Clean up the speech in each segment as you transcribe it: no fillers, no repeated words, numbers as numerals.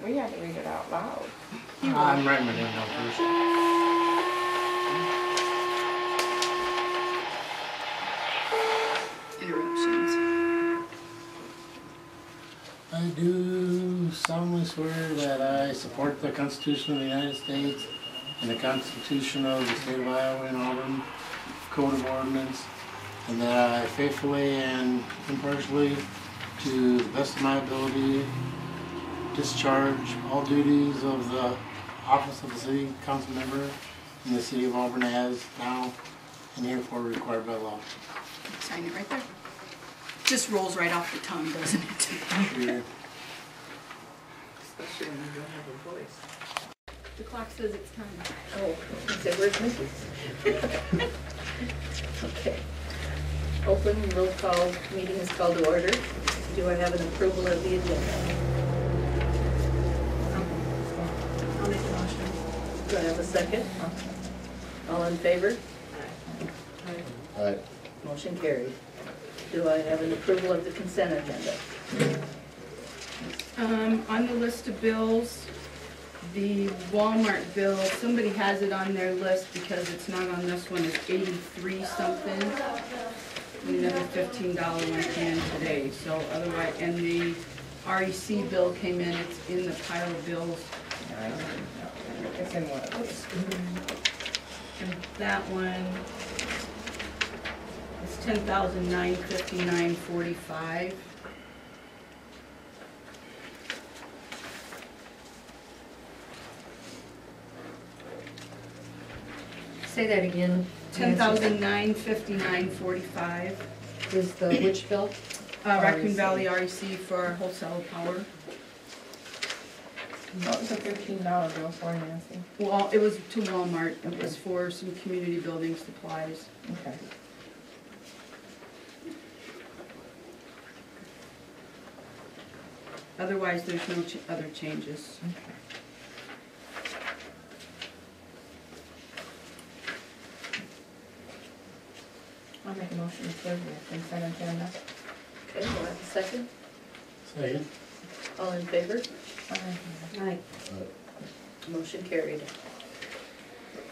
We had to read it out loud. I'm writing my name down first. Interruptions. I do solemnly swear that I support the Constitution of the United States and the Constitution of the State of Iowa and Auburn Code of Ordinance, and that I faithfully and impartially, to the best of my ability, discharge all duties of the office of the City Council Member in the City of Auburn as now and herefore required by law. Sign it right there. Just rolls right off the tongue, doesn't it? Sure. Especially when you don't have a voice. The clock says it's time. Oh, I said, where's Mrs.? Okay. Open roll call, meeting is called to order. Do I have an approval of the agenda? I'll make a motion. Do I have a second? All in favor? Aye. Motion carried. Do I have an approval of the consent agenda? On the list of bills, the Walmart bill, somebody has it on their list because it's not on this one, it's 83 something. Another $15 one came in today, so otherwise, and the REC bill came in, it's in the pile of bills. It's in one of those. And that one is $10,959.45. Say that again. $10,959.45. Is the which bill? Raccoon Valley REC for wholesale power. What was the $15 bill for, Nancy? Well, it was to Walmart. It was for some community building supplies. Okay. Otherwise, there's no other changes. Okay. I'll make a motion to approve the consent agenda. Okay, do I have a second? Second. All in favor? Aye. Motion carried.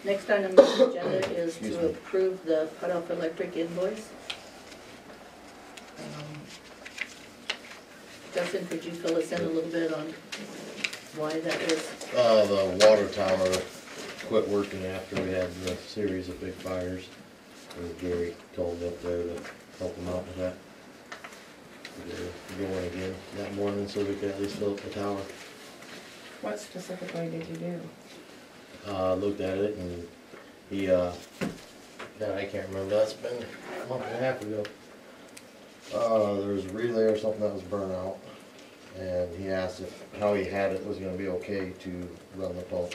Next item on the agenda is to approve the cut-off electric invoice. Justin, could you fill us in a little bit on why that is? The water tower quit working after we had the series of big fires. And Gary told me up there to help him out with that. They're going again that morning so we could at least fill up the tower. What specifically did you do? Looked at it and he, God, I can't remember, that's been a month and a half ago. There was a relay or something that was burnt out, and he asked if how he had it was gonna be okay to run the pump.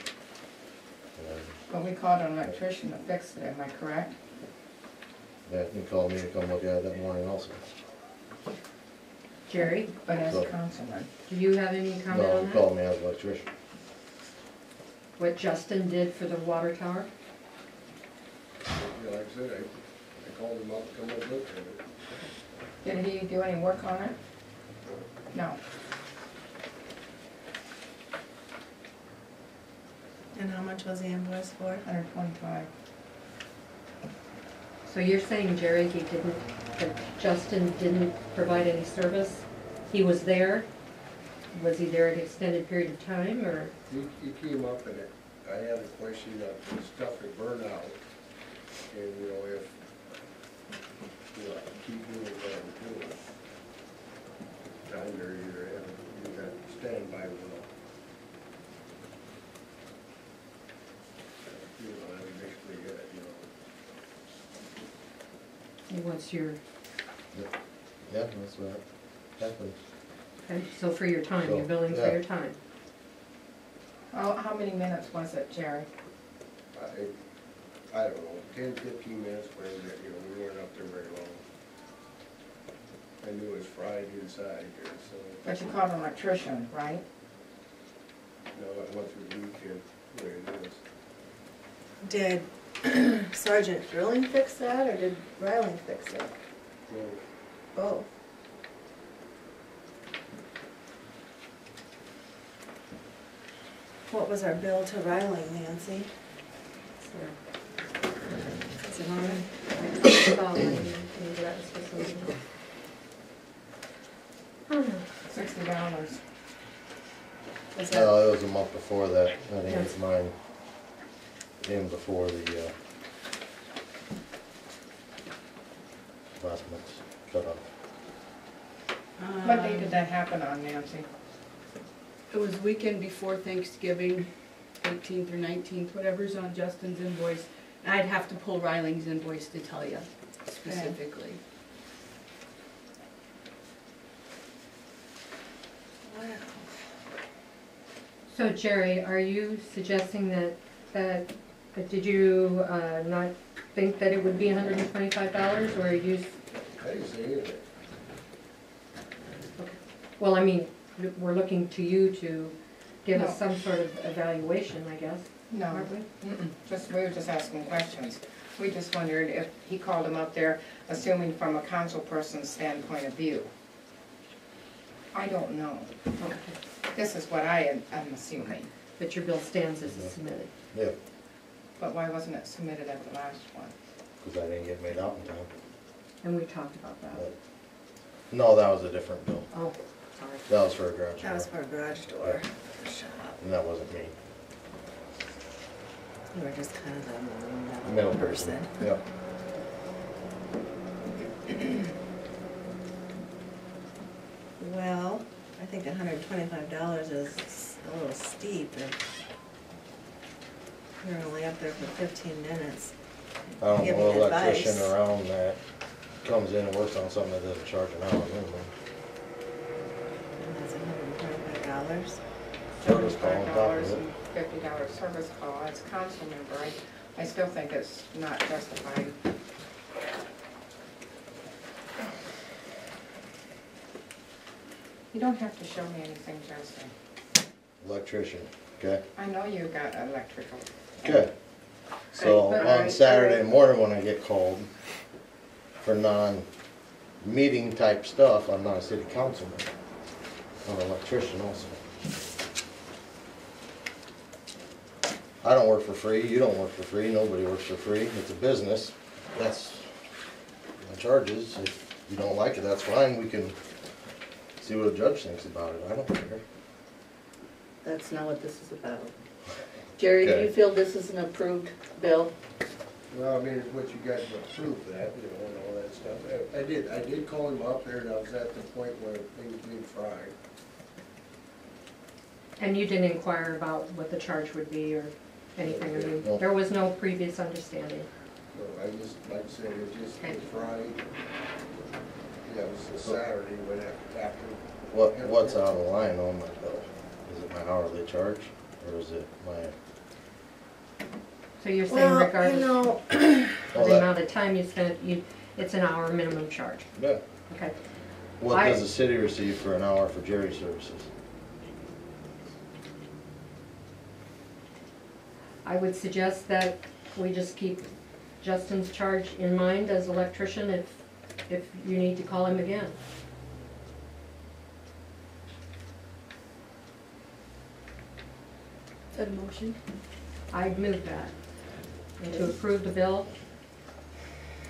But we called an electrician to fix it, am I correct? Yeah, he called me to come look at it that morning also. Jerry, But as a So- councilman. do you have any comment No, on he that? called me as an electrician. What Justin did for the water tower? Yeah, like I said, I called him up to come up and look at it. Did he do any work on it? No. And how much was the invoice for? 125. So you're saying, Jerry, that Justin didn't provide any service? He was there? Was he there an extended period of time, or? He came up and I had a question of the stuff that burned out. And, you know, if, you know, I keep doing what I'm doing. Down there, either have, you got standby well. You know, that's basically it, you know. What's your, Yeah, that's what happened. okay, so for your time, you're billing for Yeah. your time? How many minutes was it, Jerry? I don't know, 10, 15 minutes, whatever, you know, we weren't up there very long. I knew it was Friday inside here, so. But you called an electrician, right? No, I went through the weekend, where it is. Did Sergeant Drilling fix that, or did Ryling fix it? Well, Both. What was our bill to Riling, Nancy? Is it on? Oh, maybe that was for something else. $60. Was that, No, it was a month before that, I think it's mine, in before the, last month's cut off. What day did that happen on, Nancy? It was weekend before Thanksgiving, 18th or 19th, whatever's on Justin's invoice. I'd have to pull Riling's invoice to tell you specifically. wow. So Jerry, are you suggesting did you not think that it would be $125, or are you, I didn't say anything. well, I mean, we're looking to you to give us No. some sort of evaluation, I guess, No, aren't we? we were just asking questions. We just wondered if he called him up there, assuming from a council person's standpoint of view. I don't know. Okay. This is what I'm assuming. But your bill stands as it's submitted. Yeah, But why wasn't it submitted at the last one? cause I didn't get made out in time. And we talked about that. But- No, that was a different bill. Oh, sorry. That was for a garage That was door, for a garage door. Shut up. and that wasn't me. You were just kind of the Middle person. Yep. Well, I think $125 is a little steep if you're only up there for 15 minutes. I don't Give know me an electrician advice. around that comes in and works on something that doesn't charge an hour minimum. And that's $125. Service call on top of $75 it. and $50 service call as council member. I still think it's not justified. You don't have to show me anything, Justin. Electrician, okay? I know you got electrical. Okay. So But on Saturday morning when I get called for non-meeting type stuff, I'm not a city councilman. I'm an electrician also. I don't work for free, you don't work for free, nobody works for free, it's a business. That's my charges. If you don't like it, that's fine, we can see what a judge thinks about it, I don't care. That's not what this is about. Jerry, do you Okay. feel this is an approved bill? Well, I mean, it's what you guys approved that, you know, and all that stuff. I did call him up there, and I was at the point where things being fried. And you didn't inquire about what the charge would be or anything? I mean, No. there was no previous understanding. So I just, like I said, it just Okay. was fried. Yeah, it was a Saturday when after. What's out of line on my bill? Is it my hourly charge, or is it my? So you're saying Well, regardless you know, of Oh, the that- amount of time you spent, it's an hour minimum charge? Yeah. Okay. What I- does the city receive for an hour for Jerry services? I would suggest that we just keep Justin's charge in mind as electrician if you need to call him again. Is that a motion? I'd move that, and to approve the bill,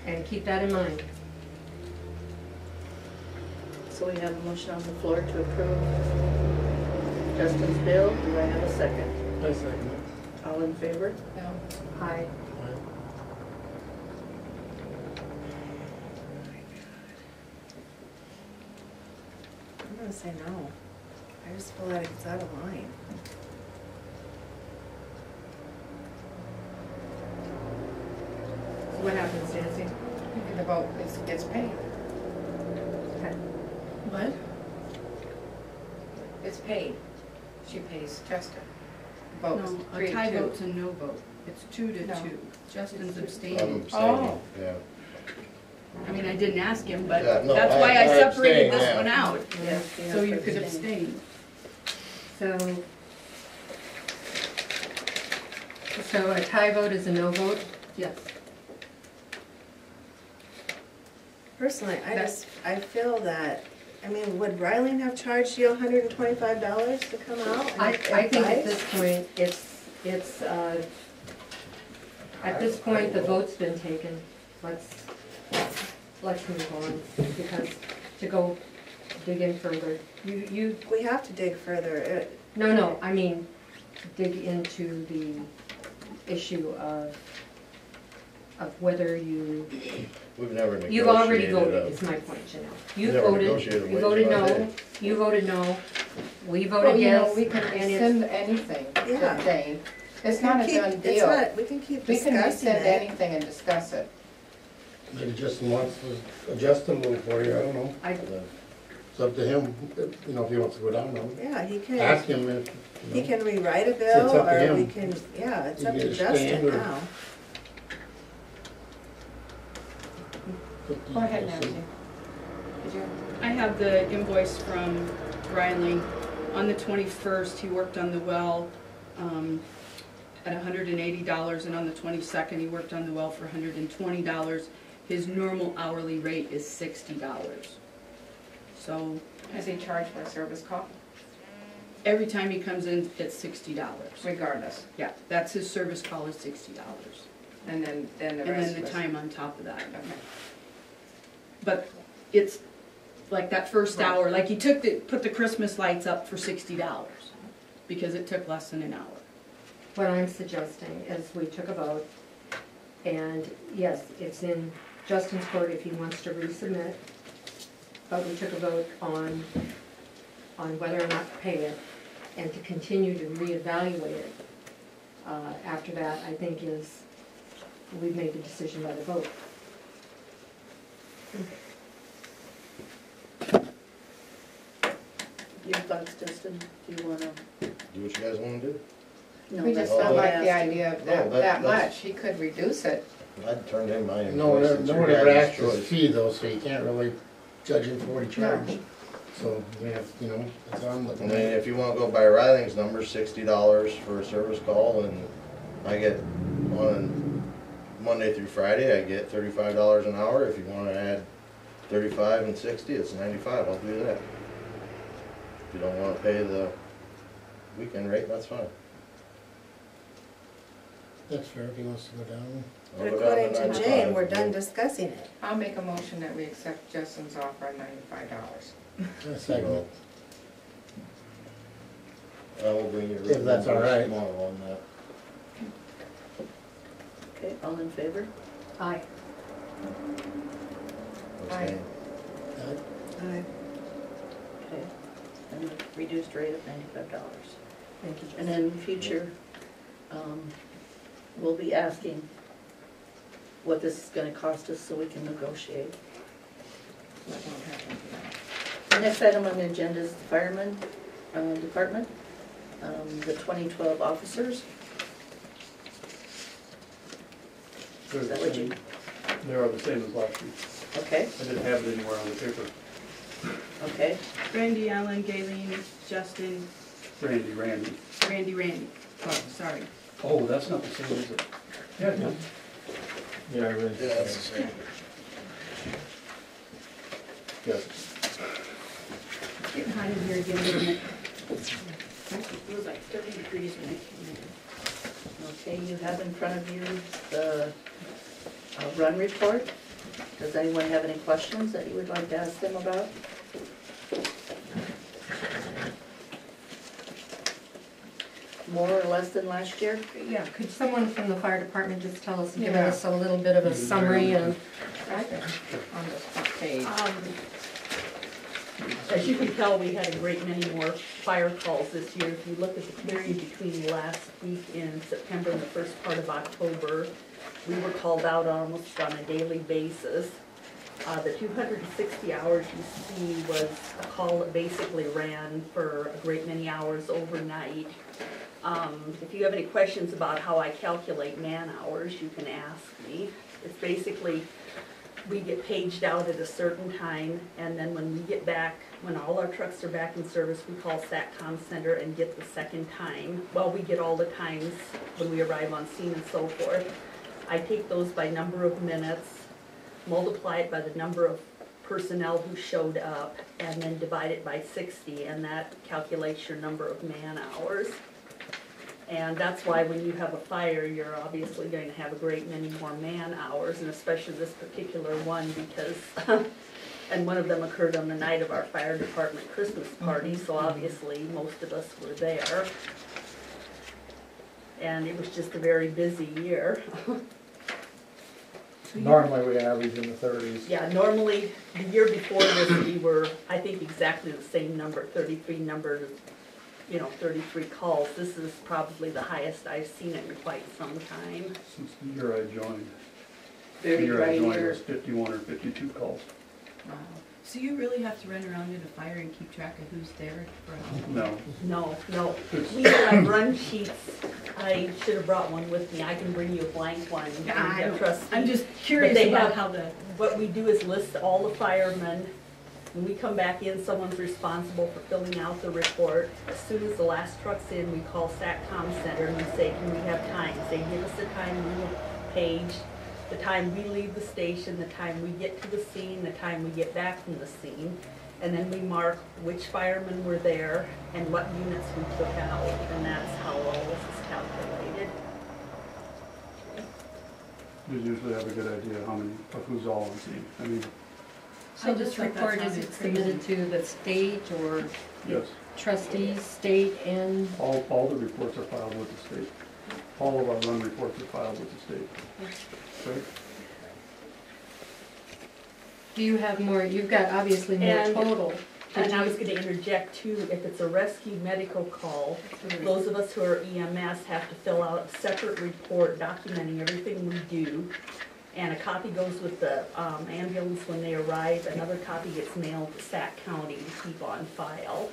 and keep that in mind. So we have a motion on the floor to approve Justin's bill. Do I have a second? I second it. All in favor? No. Aye. I'm gonna say no. I just feel like it's out of line. So what happens, Nancy? The vote gets paid. Okay. What? It's paid. She pays Justin. Vote is No, a 3-2. tie vote's a no vote. It's 2 to No. 2. Justin's I'm abstaining. abstaining, Oh. yeah. I mean, I didn't ask him, but Yeah, no, that's why I I separated abstain, this yeah. one out, Yeah. so you could abstain. So a tie vote is a no vote? Yes. Personally, I feel that I mean, would Ryling have charged you $125 to come out? and I think at advise? this point, at this point, the vote's been taken. Let's move on, because to go dig in further, you, We have to dig further. no, I mean, dig into the issue of whether We've never negotiated. you've already voted, a- is my point, Janelle. We never negotiated a You wage voted like no, that. you voted no, we Well, voted you know, yes, we can and it's, rescind anything Yeah. today. It's not a done It's deal. not, we can keep We can discussing rescind it. anything and discuss it. Maybe Justin wants to adjust the move for you, I don't know. It's up to him, you know, if he wants to go down on it. Yeah, he Ask can, him if, he you know. can rewrite a It's bill, up to or we him. can, yeah, it's You up can to either Justin stand or- now. Go ahead, Nancy. Did you? I have the invoice from Riley. On the 21st, he worked on the well at $180, and on the 22nd, he worked on the well for $120. His normal hourly rate is $60. So Has he charged for a service call? every time he comes in, it's $60. Regardless. Yeah, that's his service call is $60. And then the And rest then the was- time on top of that. Okay. But it's like that first Right. hour, like he put the Christmas lights up for $60 because it took less than an hour. what I'm suggesting is we took a vote, and yes, it's in Justin's court if he wants to resubmit, but we took a vote on whether or not to pay it, and to continue to reevaluate it. After that, I think we've made the decision by the vote. Your thoughts, Justin? Do you wanna? Do what you guys wanna do. No, We that's just not don't what I like the asked you. idea of No, that that's- much. He could reduce it. I'd turn in my No one, invoice. It's no your one ever guys' asked his choice. fee though, so you can't really judge him for what he charged. So, we have, you know, that's on I the. mean, if you wanna go by Riling's number, $60 for a service call, and I get on Monday through Friday, I get $35 an hour. If you wanna add 35 and 60, it's 95, I'll do that. If you don't wanna pay the weekend rate, that's fine. That's fair, if he wants to go down. I'll But go down according to 95. Jane, we're done discussing it. I'll make a motion that we accept Justin's offer of $95. A second. I will bring you a If written that's all invoice right. tomorrow on that. Okay, all in favor? Aye. Abstain. Aye. Okay. And the reduced rate of $95. Thank you, And Justin. in future, we'll be asking what this is gonna cost us so we can negotiate. That won't happen tonight. The next item on the agenda is the fireman department, the 2012 officers. Is that what you, They are the same as last week. okay, I didn't have it anywhere on the paper. okay. Randy, Allen, Galen, Justin, Randy. Randy. Oh, sorry. Oh, that's not the same, is it? Yeah, yeah. Yeah, I really. Yeah, that's the same. Yes. It's getting hot in here again, isn't it? It was like 30 degrees when I came in. Okay, you have in front of you the run report. Does anyone have any questions that you would like to ask them about? More or less than last year? Yeah, could someone from the fire department just tell us, give Yeah. us a little bit of a summary and Right there, on this front page. As you can tell, we had a great many more fire calls this year. If you look at the period between last week in September and the first part of October, we were called out almost on a daily basis. The 260 hours you see was a call that basically ran for a great many hours overnight. If you have any questions about how I calculate man hours, you can ask me. It's basically, we get paged out at a certain time, and then when we get back, when all our trucks are back in service, we call SATCOM Center and get the second time. Well, we get all the times when we arrive on scene and so forth. I take those by number of minutes, multiply it by the number of personnel who showed up, and then divide it by 60, and that calculates your number of man-hours. And that's why when you have a fire, you're obviously going to have a great many more man-hours, and especially this particular one, because, and one of them occurred on the night of our fire department Christmas party, so obviously most of us were there. And it was just a very busy year. Normally we average in the 30s. Yeah, normally, the year before this, we were, I think, exactly the same number, 33 numbers, 33 calls. This is probably the highest I've seen it in quite some time. Since the year I joined. The Very year I dry joined year. was 51 or 52 calls. Wow. So you really have to run around to the fire and keep track of who's there for how long? No, No. We have run sheets. I should have brought one with me. I can bring you a blank one. I'm just curious they about have- how the, What we do is list all the firemen. When we come back in, someone's responsible for filling out the report. As soon as the last truck's in, we call SATCOM Center and we say, can we have times? They give us the time, we will page, the time we leave the station, the time we get to the scene, the time we get back from the scene. And then we mark which firemen were there and what units we took out, and that's how all this is calculated. you usually have a good idea of who's all on scene. I mean, So I just this thought that report, is sounded it submitted crazy. to the state or yes, trustees, state and, all the reports are filed with the state. All of our run reports are filed with the state. Right? do you have more, you've got obviously more And- total. And I was gonna interject too, if it's a rescue medical call, those of us who are EMS have to fill out a separate report documenting everything we do. And a copy goes with the ambulance when they arrive, another copy gets mailed to Sac County to keep on file.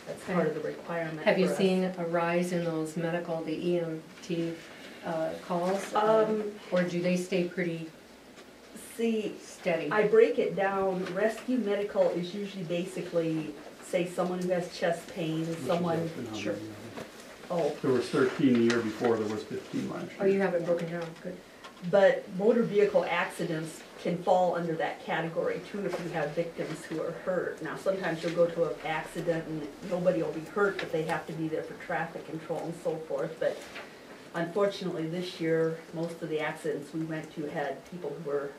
That's part of the requirement Have you for us. seen a rise in those medical, the EMT calls? Or do they stay pretty See, steady? I break it down, rescue medical is usually basically, say, someone who has chest pain, Which is someone, often how Sure. many, oh, There was 13 the year before, there was 15 last year. Oh, you have it broken down, good. but motor vehicle accidents can fall under that category too if you have victims who are hurt. Now, sometimes you'll go to an accident and nobody will be hurt, but they have to be there for traffic control and so forth. But unfortunately, this year, most of the accidents we went to had people who were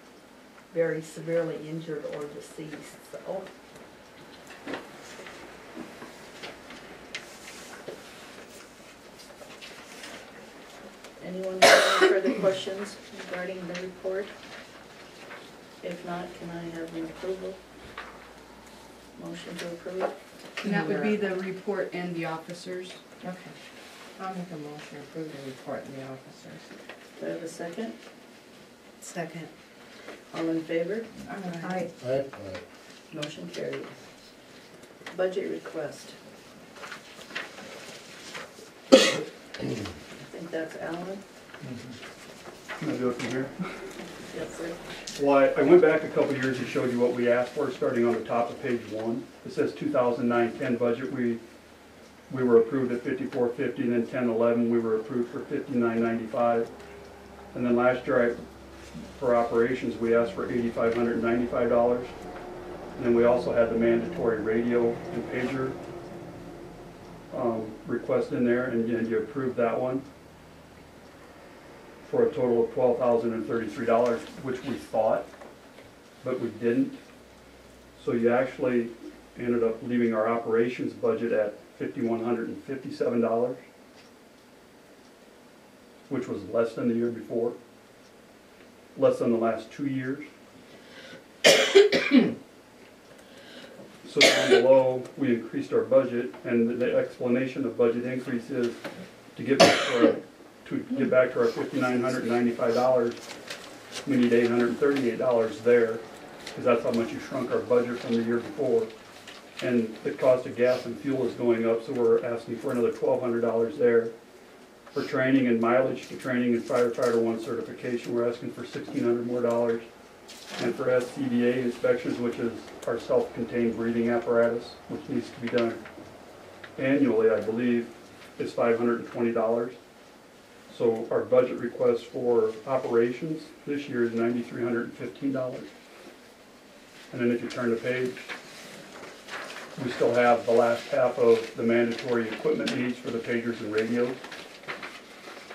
very severely injured or deceased, so. Anyone have any further questions regarding the report? If not, can I have an approval? Motion to approve? and that would be the report and the officers. Okay. I'll make a motion to approve the report in the officers. Do I have a second? Second. All in favor? Aye. Aye. Motion carried. Budget request. I think that's Alan. Can I do it from here? Yes, sir. Well, I went back a couple years and showed you what we asked for, starting on the top of page 1. It says 2009-10 budget, we were approved at 5450, and then 10-11, we were approved for 5995. And then last year, for operations, we asked for $8,595. And then we also had the mandatory radio and pager request in there, and you approved that one for a total of $12,033, which we thought, but we didn't. So you actually ended up leaving our operations budget at $5,157, which was less than the year before, less than the last 2 years. So down below, we increased our budget, and the explanation of budget increase is to get back to our $5,995, we need $838 there, because that's how much you shrunk our budget from the year before. And the cost of gas and fuel is going up, so we're asking for another $1,200 there. For training and mileage, for training and firefighter 1 certification, we're asking for $1,600 more dollars. And for SCBA inspections, which is our self-contained breathing apparatus, which needs to be done annually, I believe, is $520. So our budget request for operations this year is $9,315. And then if you turn the page, we still have the last half of the mandatory equipment needs for the pagers and radios,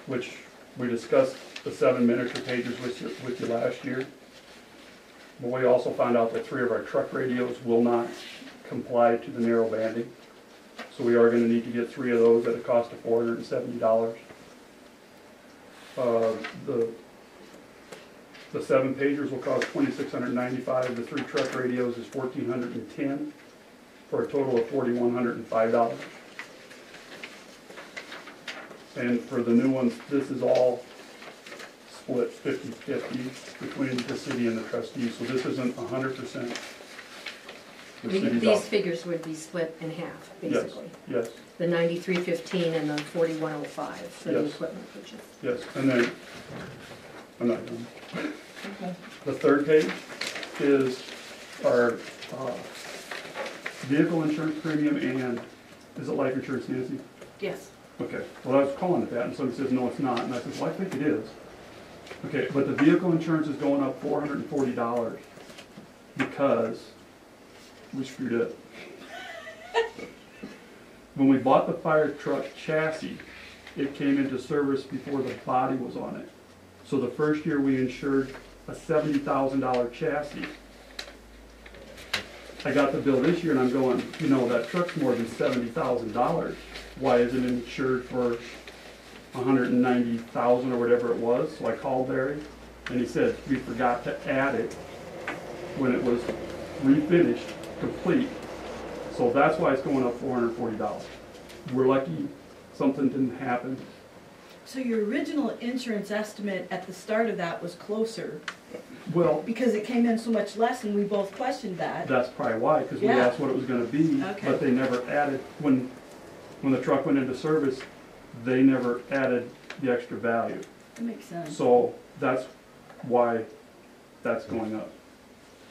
which we discussed the 7 miniature pagers with you last year. But we also found out that 3 of our truck radios will not comply to the narrow banding. So we are going to need to get 3 of those at a cost of $470. The 7 pagers will cost $2,695. The 3 truck radios is $1,410 for a total of $4,105. And for the new ones, this is all split 50-50 between the city and the trustees. So this isn't 100%. These figures would be split in half, basically. Yes, The 9315 and the 4105 for the Yes. equipment purchase. yes. And then, I'm not done. Okay. The third page is our vehicle insurance premium and, is it life insurance, Nancy? Yes. Okay, well, I was calling it that, and somebody says, no, it's not, and I said, well, I think it is. Okay, but the vehicle insurance is going up $440 because we screwed up. When we bought the fire truck chassis, it came into service before the body was on it. So the first year we insured a $70,000 chassis. I got the bill this year and I'm going, you know, that truck's more than $70,000. Why isn't it insured for $190,000 or whatever it was? So I called Barry and he said, we forgot to add it when it was refinished, complete. So that's why it's going up $440. We're lucky something didn't happen. So your original insurance estimate at the start of that was closer, Well, because it came in so much less and we both questioned that. that's probably why, because we Yeah. asked what it was gonna be, Okay. but they never added, when the truck went into service, they never added the extra value. That makes sense. So that's why that's going up.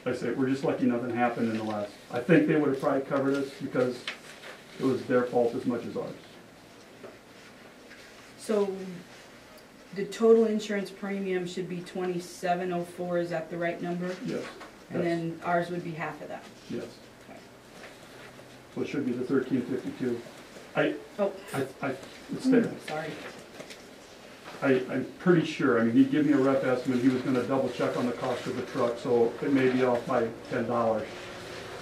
Like I say, we're just lucky nothing happened in the last, I think they would have probably covered us because it was their fault as much as ours. So the total insurance premium should be $2,704, is that the right number? Yes. And then ours would be half of that. Yes. Okay. So it should be the $1,352. Oh, It's there. sorry. I'm pretty sure, I mean, he'd give me a rough estimate, he was gonna double check on the cost of the truck, so it may be off by $10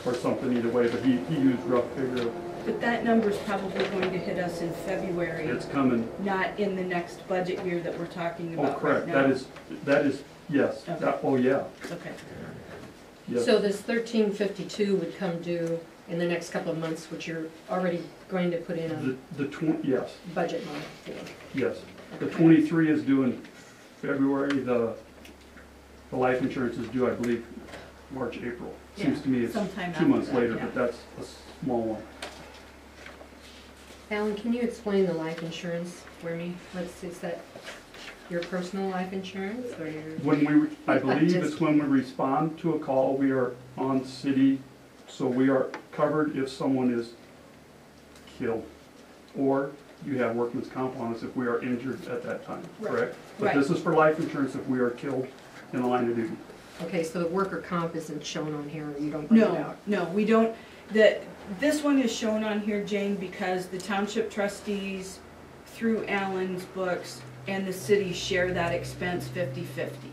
or something either way, but he used rough figure. But that number's probably going to hit us in February, It's coming. not in the next budget year that we're talking Oh, about right correct, now. that is, yes, Okay. that, oh, yeah, Okay. yes. So this 1352 would come due in the next couple of months, which you're already going to put in a Yes, budget month for. yes. The 23 is due in February, the life insurance is due, I believe, March, April. Seems to me it's Sometime 2 months after that, later, yeah. but that's a small one. Alan, can you explain the life insurance for me? Is that your personal life insurance or your? When I believe Just- it's when we respond to a call, we are on city, so we are covered if someone is killed. Or you have workman's comp on us if we are injured at that time, correct? But Right. this is for life insurance if we are killed in the line of duty. Okay, so the worker comp isn't shown on here, or you don't bring it No, out? no, we don't, this one is shown on here, Jane, because the township trustees, through Alan's books, and the city share that expense 50-50,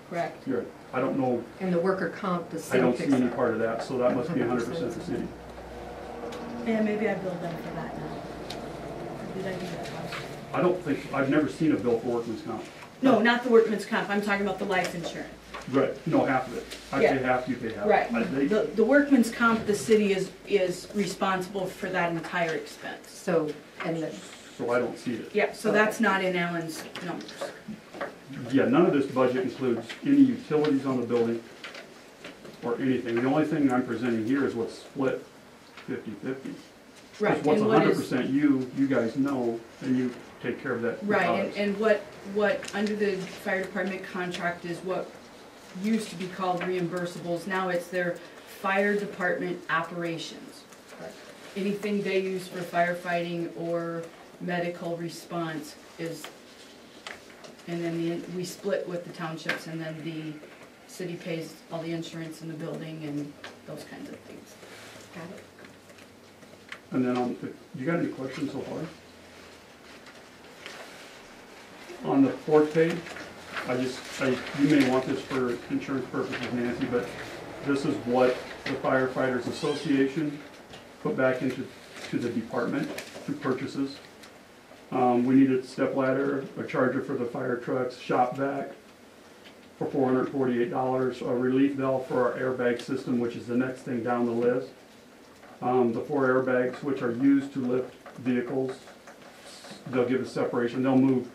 correct? Here, I don't know, And the worker comp, the I city don't see picks any up. part of that, so that must be 100% the city. Yeah, maybe I billed them for that now. Did I do that last? I don't think, I've never seen a bill for workman's comp. No, not the workman's comp, I'm talking about the life insurance. Right, no, half of it. I Yeah. pay half, you pay half. Right, They- the workman's comp, the city is responsible for that entire expense. So, and the, So I don't see it. Yeah, so that's not in Alan's numbers. Yeah, none of this budget includes any utilities on the building or anything. The only thing I'm presenting here is what's split 50-50. Right, Because what's and what 100% is, you guys know, and you take care of that. with right, us. and what under the fire department contract is what used to be called reimbursables, now it's their fire department operations. Anything they use for firefighting or medical response is, and then we split with the townships, and then the city pays all the insurance in the building and those kinds of things. Got it? And then you got any questions so far? On the fourth page, you may want this for insurance purposes, Nancy, but this is what the Firefighters Association put back into the department through purchases. We needed a step ladder, a charger for the fire trucks, shop vac for $448, a relief valve for our airbag system, which is the next thing down the list. The 4 airbags, which are used to lift vehicles, they'll give a separation. They'll move,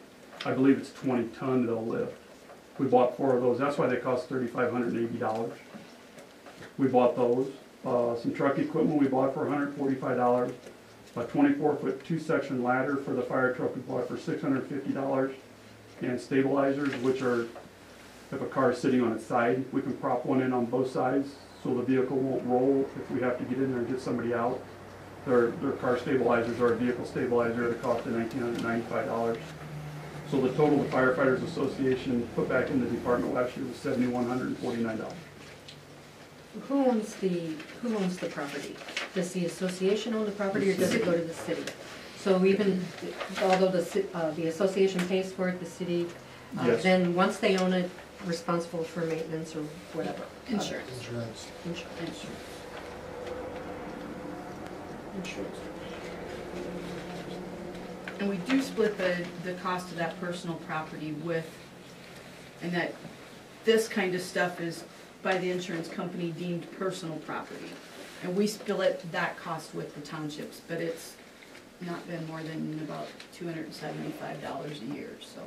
I believe it's 20 ton they'll lift. We bought 4 of those. That's why they cost $3,580. We bought those. Some truck equipment we bought for $145. A 24-foot 2-section ladder for the fire truck we bought for $650. And stabilizers, which are, if a car is sitting on its side, we can prop one in on both sides so the vehicle won't roll if we have to get in there and get somebody out. They're car stabilizers or a vehicle stabilizer at a cost of $1,995. So the total the Firefighters Association put back in the department last year was $7,149. Who owns the property? Does the association own the property, or does it go to the city? So even, although the association pays for it, the city, Yes. then once they own it, responsible for maintenance or whatever? Insurance. Insurance. Insurance. Insurance. And we do split the cost of that personal property with, and that this kind of stuff is by the insurance company deemed personal property. And we split that cost with the townships, but it's not been more than about $275 a year, so.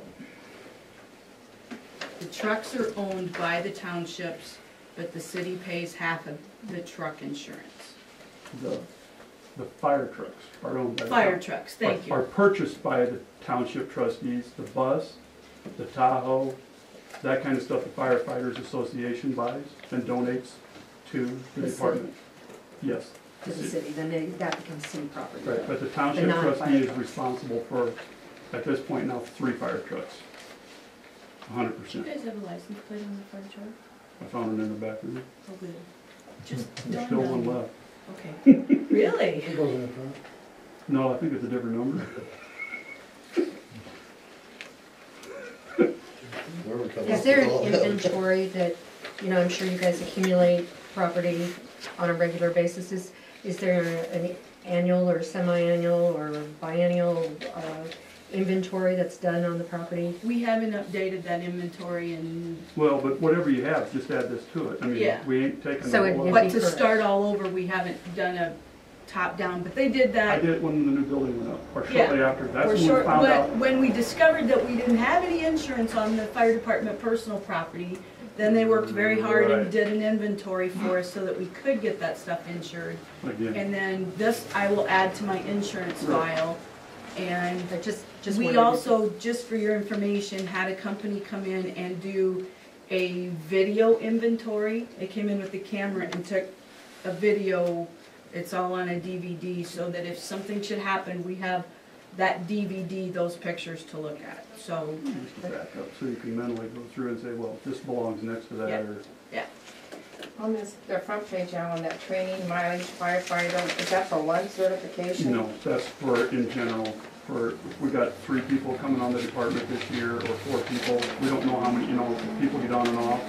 The trucks are owned by the townships, but the city pays half of the truck insurance. The fire trucks are owned by the Fire town- trucks, thank are you. purchased by the township trustees. The bus, the Tahoe, that kind of stuff the Firefighters Association buys and donates to the The department. Yes. To the city, then that becomes city property. Right, but the township The non-fire trustee is trucks. responsible for, at this point now, 3 fire trucks. Do you 100%. guys have a license plate on the fire truck? I found it in the back room. Oh, good. Just There's dawned still on one me. left. Okay. Really? It goes in the front. No, I think it's a different number. Where we come Is up there with an all that? inventory that, I'm sure you guys accumulate property on a regular basis. Is there an annual or semi-annual or biennial inventory that's done on the property? We haven't updated that inventory and, Well, but whatever you have, just add this to it. I mean, Yeah. we ain't taking So the it- whole it- lot. but to correct. start all over, we haven't done a top-down, but they did I that. did it when the new building went up, or Yeah. shortly after. That's Or when we short, found out. when we discovered that we didn't have any insurance on the fire department personal property, then they worked very hard and Right. did an inventory for us so that we could get that stuff insured. Again, And then this I will add to my insurance Right. file. And I just we wondered if- also, just for your information, had a company come in and do a video inventory. They came in with the camera and took a video, it's all on a DVD, so that if something should happen, we have that DVD, those pictures to look at, so, just to back up, so you can mentally go through and say, well, this belongs next to that, Yeah. or On the front page, Alan, that training mileage firefighter, is that for one certification? no, that's for, in general, we got 3 people coming on the department this year, or 4 people. We don't know how many, people get on and off.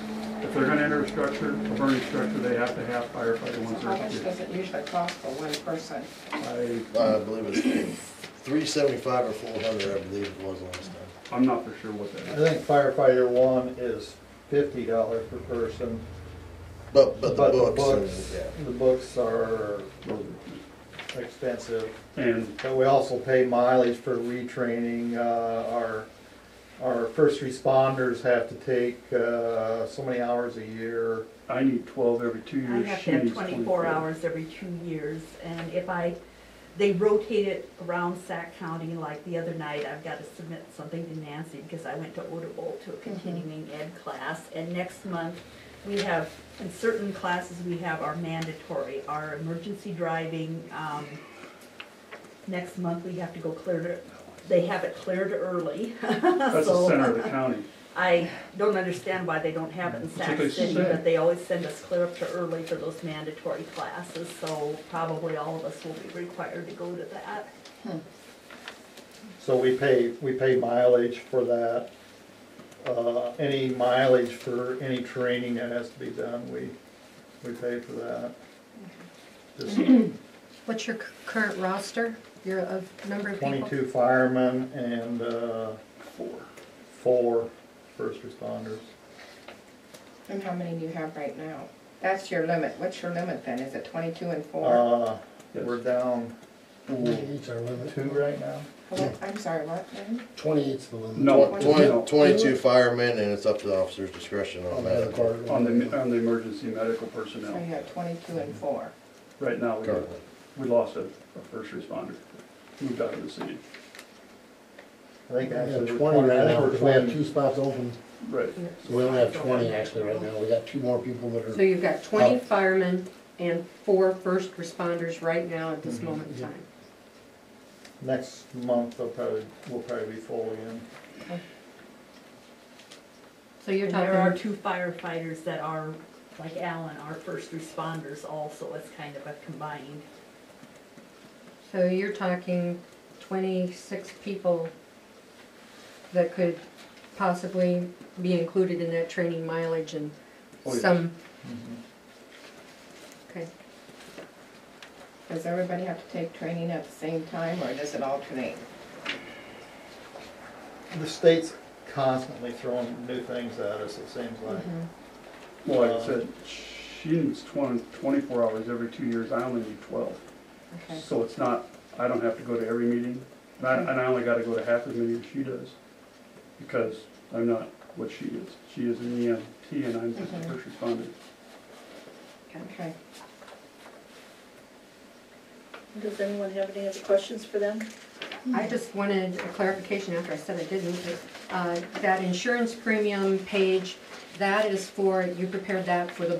If they're gonna enter a structure, a burning structure, they have to have firefighter 1 How much certification. does it usually cost for one person? I believe it's $375 or $400, I believe it was last time. I'm not for sure what that I is. think firefighter 1 is $50 per person. But the But books, and, the books are Those are- expensive. And But we also pay mileage for retraining. Our first responders have to take so many hours a year. I need 12 every 2 I years. have She to have needs 24 hours every 2 years, and if they rotate it around Sac County, like the other night, I've got to submit something to Nancy because I went to Odebolt to a continuing ed class, and next month, we have, in certain classes, we have our mandatory, our emergency driving, next month, we have to go they have it cleared early, That's the so- center of the county. I don't understand why they don't have it in That's what Sac they City, say. but they always send us clear up to early for those mandatory classes, so probably all of us will be required to go to that. So we pay mileage for that. Any mileage for any training that has to be done, we pay for that. Just What's your current roster, your number of people? 22 firemen and 4 first responders. And how many do you have right now? That's your limit. What's your limit then? Is it 22 and 4? We're down 28's our limit. 2 right now. I'm sorry, what, Larry? 28's the limit. No, 22 firemen, and it's up to the officer's discretion on that. on the emergency medical So personnel. you have 22 and 4. Right now, Currently. we lost a first responder, moved out of the city. I think We have actually 20 right now, we're because we have 20. 2 spots open, Right. so we only have 20 actually right now. We got 2 more people that So are, you've got 20 firemen and 4 first responders right now at this moment in time. Next month we'll probably be full again. So you're And there are talking, 2 firefighters that are, like Alan, are first responders also, it's kind of a combined. so you're talking 26 people that could possibly be included in that training mileage and Oh, yes. some, okay. Does everybody have to take training at the same time, or does it alternate? The state's constantly throwing new things at us, it seems like. Well, like I said, she needs 24 hours every 2 years, I only need 12. Okay. So it's not, I don't have to go to every meeting, and I only gotta go to half as many as she does, because I'm not what she is. She is an EMT and I'm just a first responder. Okay. Does anyone have any other questions for them? I just wanted a clarification after I said I didn't, but that insurance premium page, that is for, you prepared that for the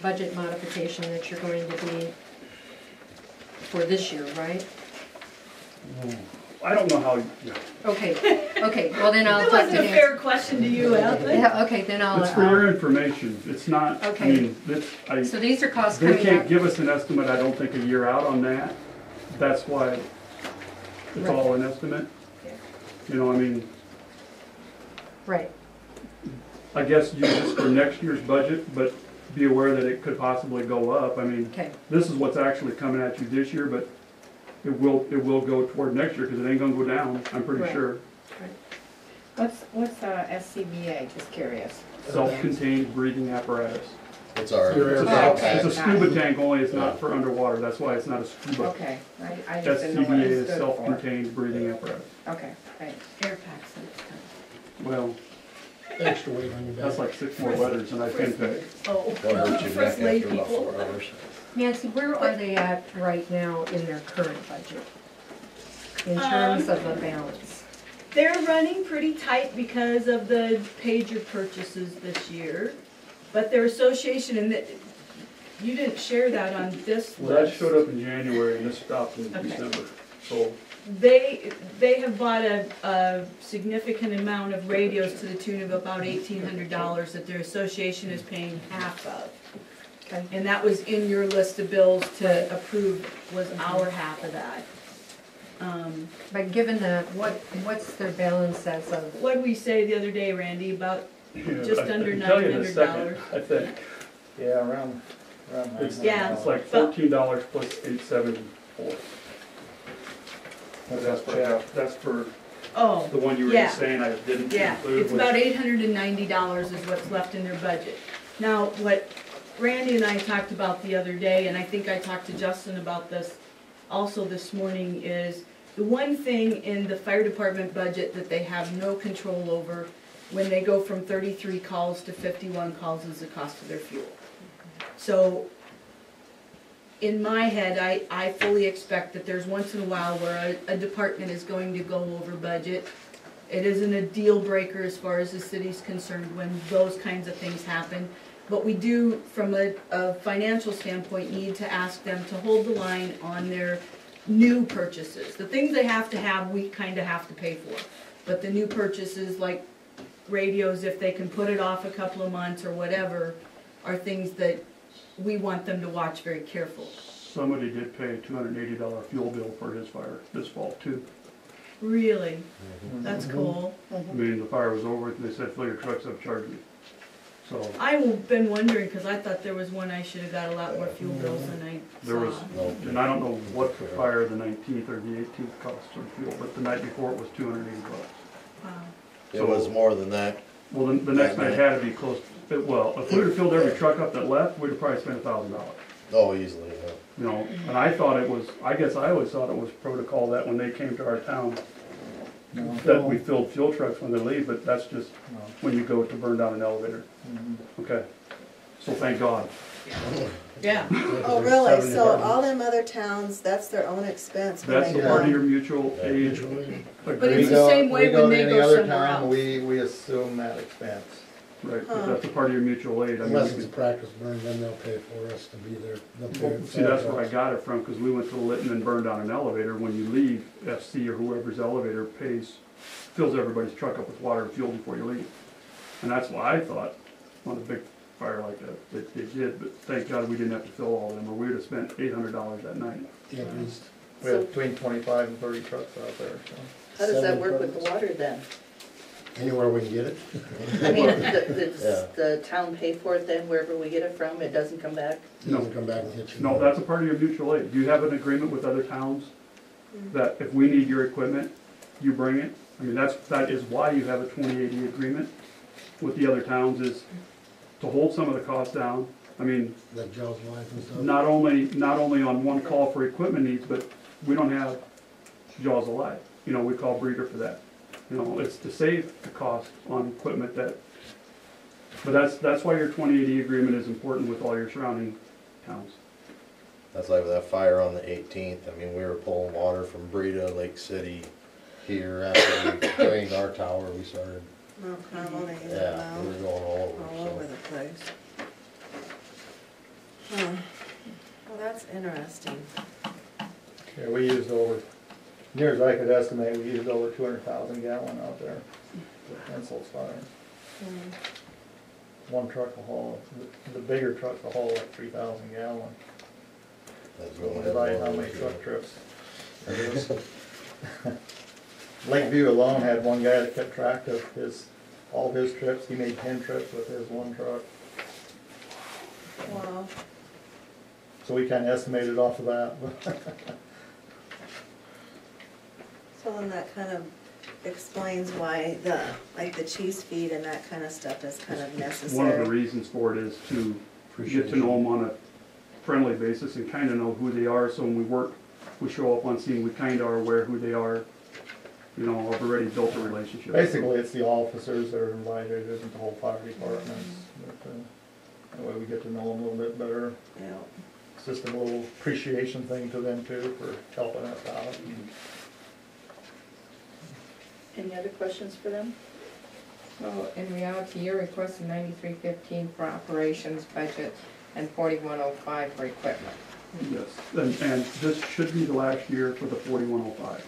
budget modification that you're going to be for this year, right? I don't know how, yeah. Okay, well then I'll That talk wasn't to a Nancy. fair question to you, Alan. Yeah, okay, then I'll, It's for your information, it's not, I Okay. mean, it's, so these are costs they coming can't up. give us an estimate, I don't think, a year out on that. That's why it's all an estimate. You know, I mean, Right, I guess use this for next year's budget, but be aware that it could possibly go up. I mean, okay, this is what's actually coming at you this year, but it will go toward next year, because it ain't gonna go down, I'm pretty Right. sure. What's SCBA, just curious? Self-contained breathing apparatus. It's our. Your air backpack. It's a scuba tank, only it's not for underwater, that's why it's not a scuba. Okay, I just didn't know what SCBA it is stood for. self-contained breathing apparatus. Okay, thanks. Air packs and stuff. Well, extra weight on your back. that's like 6 more letters than I can pick. Oh, Won't hurt your first neck lay after about people. 4 hours. Nancy, where are they at right now in their current budget? In terms of the balance? They're running pretty tight because of the pager purchases this year, but their association, and you didn't share that on this Well, that list. showed up in January and this stopped in Okay. December, so. They have bought a significant amount of radios to the tune of about $1,800 that their association is paying half of. Okay. And that was in your list of bills to approve, was our half of that. But given that, what's their balance as of? What did we say the other day, Randy, about Yeah, just I under can tell you in a second, $900? I think. Yeah, around It's, Yeah. it's like $14 plus $874. That's for Oh, the one you were Yeah. just saying I didn't yeah, include. it's was- about $890 is what's left in their budget. Now, what Randy and I talked about the other day, and I think I talked to Justin about this also this morning, is the one thing in the fire department budget that they have no control over when they go from 33 calls to 51 calls is the cost of their fuel. So, in my head, I fully expect that there's once in a while where a department is going to go over budget. It isn't a deal breaker as far as the city's concerned when those kinds of things happen. But we do, from a financial standpoint, need to ask them to hold the line on their new purchases. The things they have to have, we kind of have to pay for. But the new purchases, like radios, if they can put it off a couple of months or whatever, are things that we want them to watch very carefully. Somebody did pay a $280 fuel bill for his fire this fall too. Really? Mm-hmm. That's cool. I mean, the fire was over, and they said, fill your trucks up, charge me. So, I've been wondering, because I thought there was one I should have got a lot more fuel bills than I there was, saw. No. and I don't know what the fire the 19th or the 18th cost of fuel, but the night before it was $280. Wow. It was more than that. Well, the next night had to be close, well, if we would've filled every truck up that left, we'd have probably spent $1,000. Oh, easily, yeah. You know, and I thought it was, I guess I always thought it was protocol that when they came to our town, No. that we filled fuel trucks when they leave, but that's just No. when you go to burn down an elevator. Mhm. Okay, so thank God. Yeah. Oh, really? 70 So departments. all them other towns, that's their own expense when That's they a part of your come? mutual aid But agreement, it's the same way when they any go other somewhere town, else. we assume that expense. right, Huh. but that's a part of your mutual aid. I mean, Unless we it's a could- practice burn, then they'll pay for us to be there. They'll pay well, it see, that's where I themselves. got it from, because we went to Lytton and burned down an elevator. When you leave, FC or whoever's elevator fills everybody's truck up with water and fuel before you leave. And that's why I thought, on a big fire like that, they did, but thank God we didn't have to fill all of them, or we would have spent $800 that night. Yeah, at least. We have between 25 and 30 trucks out there, so. How does that Seven work with the permits. water then? Anywhere we can get it. I mean, Yeah. the town pay for it then, wherever we get it from, it doesn't come back? You can come back and hit you. No, that's a part of your mutual aid. Do you have an agreement with other towns that if we need your equipment, you bring it? I mean, that is why you have a 2080 agreement with the other towns, is to hold some of the costs down. I mean, Like Joe's wife and stuff. not only on one call for equipment needs, but we don't have Jaws Alive. You know, we call Breeder for that. You know, it's to save the cost on equipment but that's why your 2080 agreement is important with all your surrounding towns. That's like that fire on the 18th. I mean, we were pulling water from Breda, Lake City, here after we drained our tower. We started, Mount Carmel, they use it yeah, now, we were going all all over over. the place. Huh. Well, that's interesting. Yeah, we used over, near as I could estimate, we used over 200,000 gallon out there with Insul's fires. One truck will haul, the bigger truck will haul like 3,000 gallon. That's So going divide how all many over. truck trips. Lakeview alone had one guy that kept track of all his trips. He made 10 trips with his one truck. Wow. So we kinda estimated off of that. So then that kind of explains why like the cheese feed and that kind of stuff is kind of One of the necessary. reasons for it is to get to know them on a friendly basis and kind of know who they are, so when we show up on scene, we kind of are aware who they are, you know, have already built a relationship. Basically, it's the officers that are invited, it isn't the whole fire departments. But, that way we get to know them a little bit better. Yeah. It's just a little appreciation thing to them too for helping us out. Any other questions for them? So in reality, you're requesting 9315 for operations budget and 4105 for equipment. Yes, and this should be the last year for the 4105.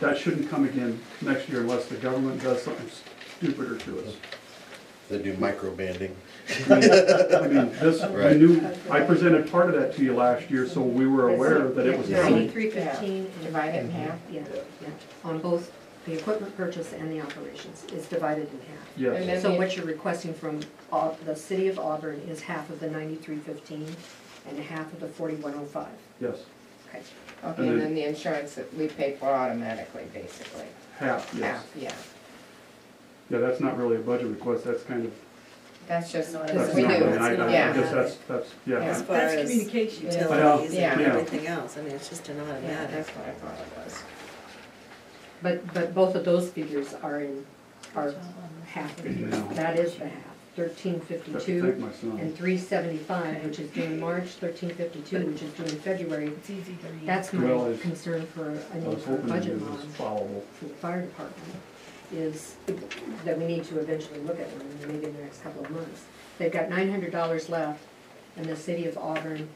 That shouldn't come again next year unless the government does something stupider to us. They do micro banding. I mean, I presented part of that to you last year, so we were aware that it was coming. 9315. Divide it in half. Yeah, yeah, on both the equipment purchase and the operations is divided in half. And Yes, then So the- what you're requesting from the city of Auburn is half of the 9315 and half of the 4105. yes, Okay. Okay, and then the insurance that we pay for automatically, basically. half, yes. Half, yeah. Yeah, that's not really a budget request, that's kind of, That's just, No, that's because not, we I do, mean, I yeah. guess that's, Yeah. yeah. As far That's as communication. utilities Yeah. and Yeah. everything else, I mean, it's just an Yeah, automatic. that's what I thought it was. But both of those figures are half of it. Yeah. That is the half, Have to 1352 thank my son. and 375, which is due in March, 1352, which is due in February. It's easy to read. That's Well, my it's- concern for a I need was for a hoping budget it model was followable. for the fire department, is that we need to eventually look at one, maybe in the next couple of months. They've got $900 left, and the city of Auburn,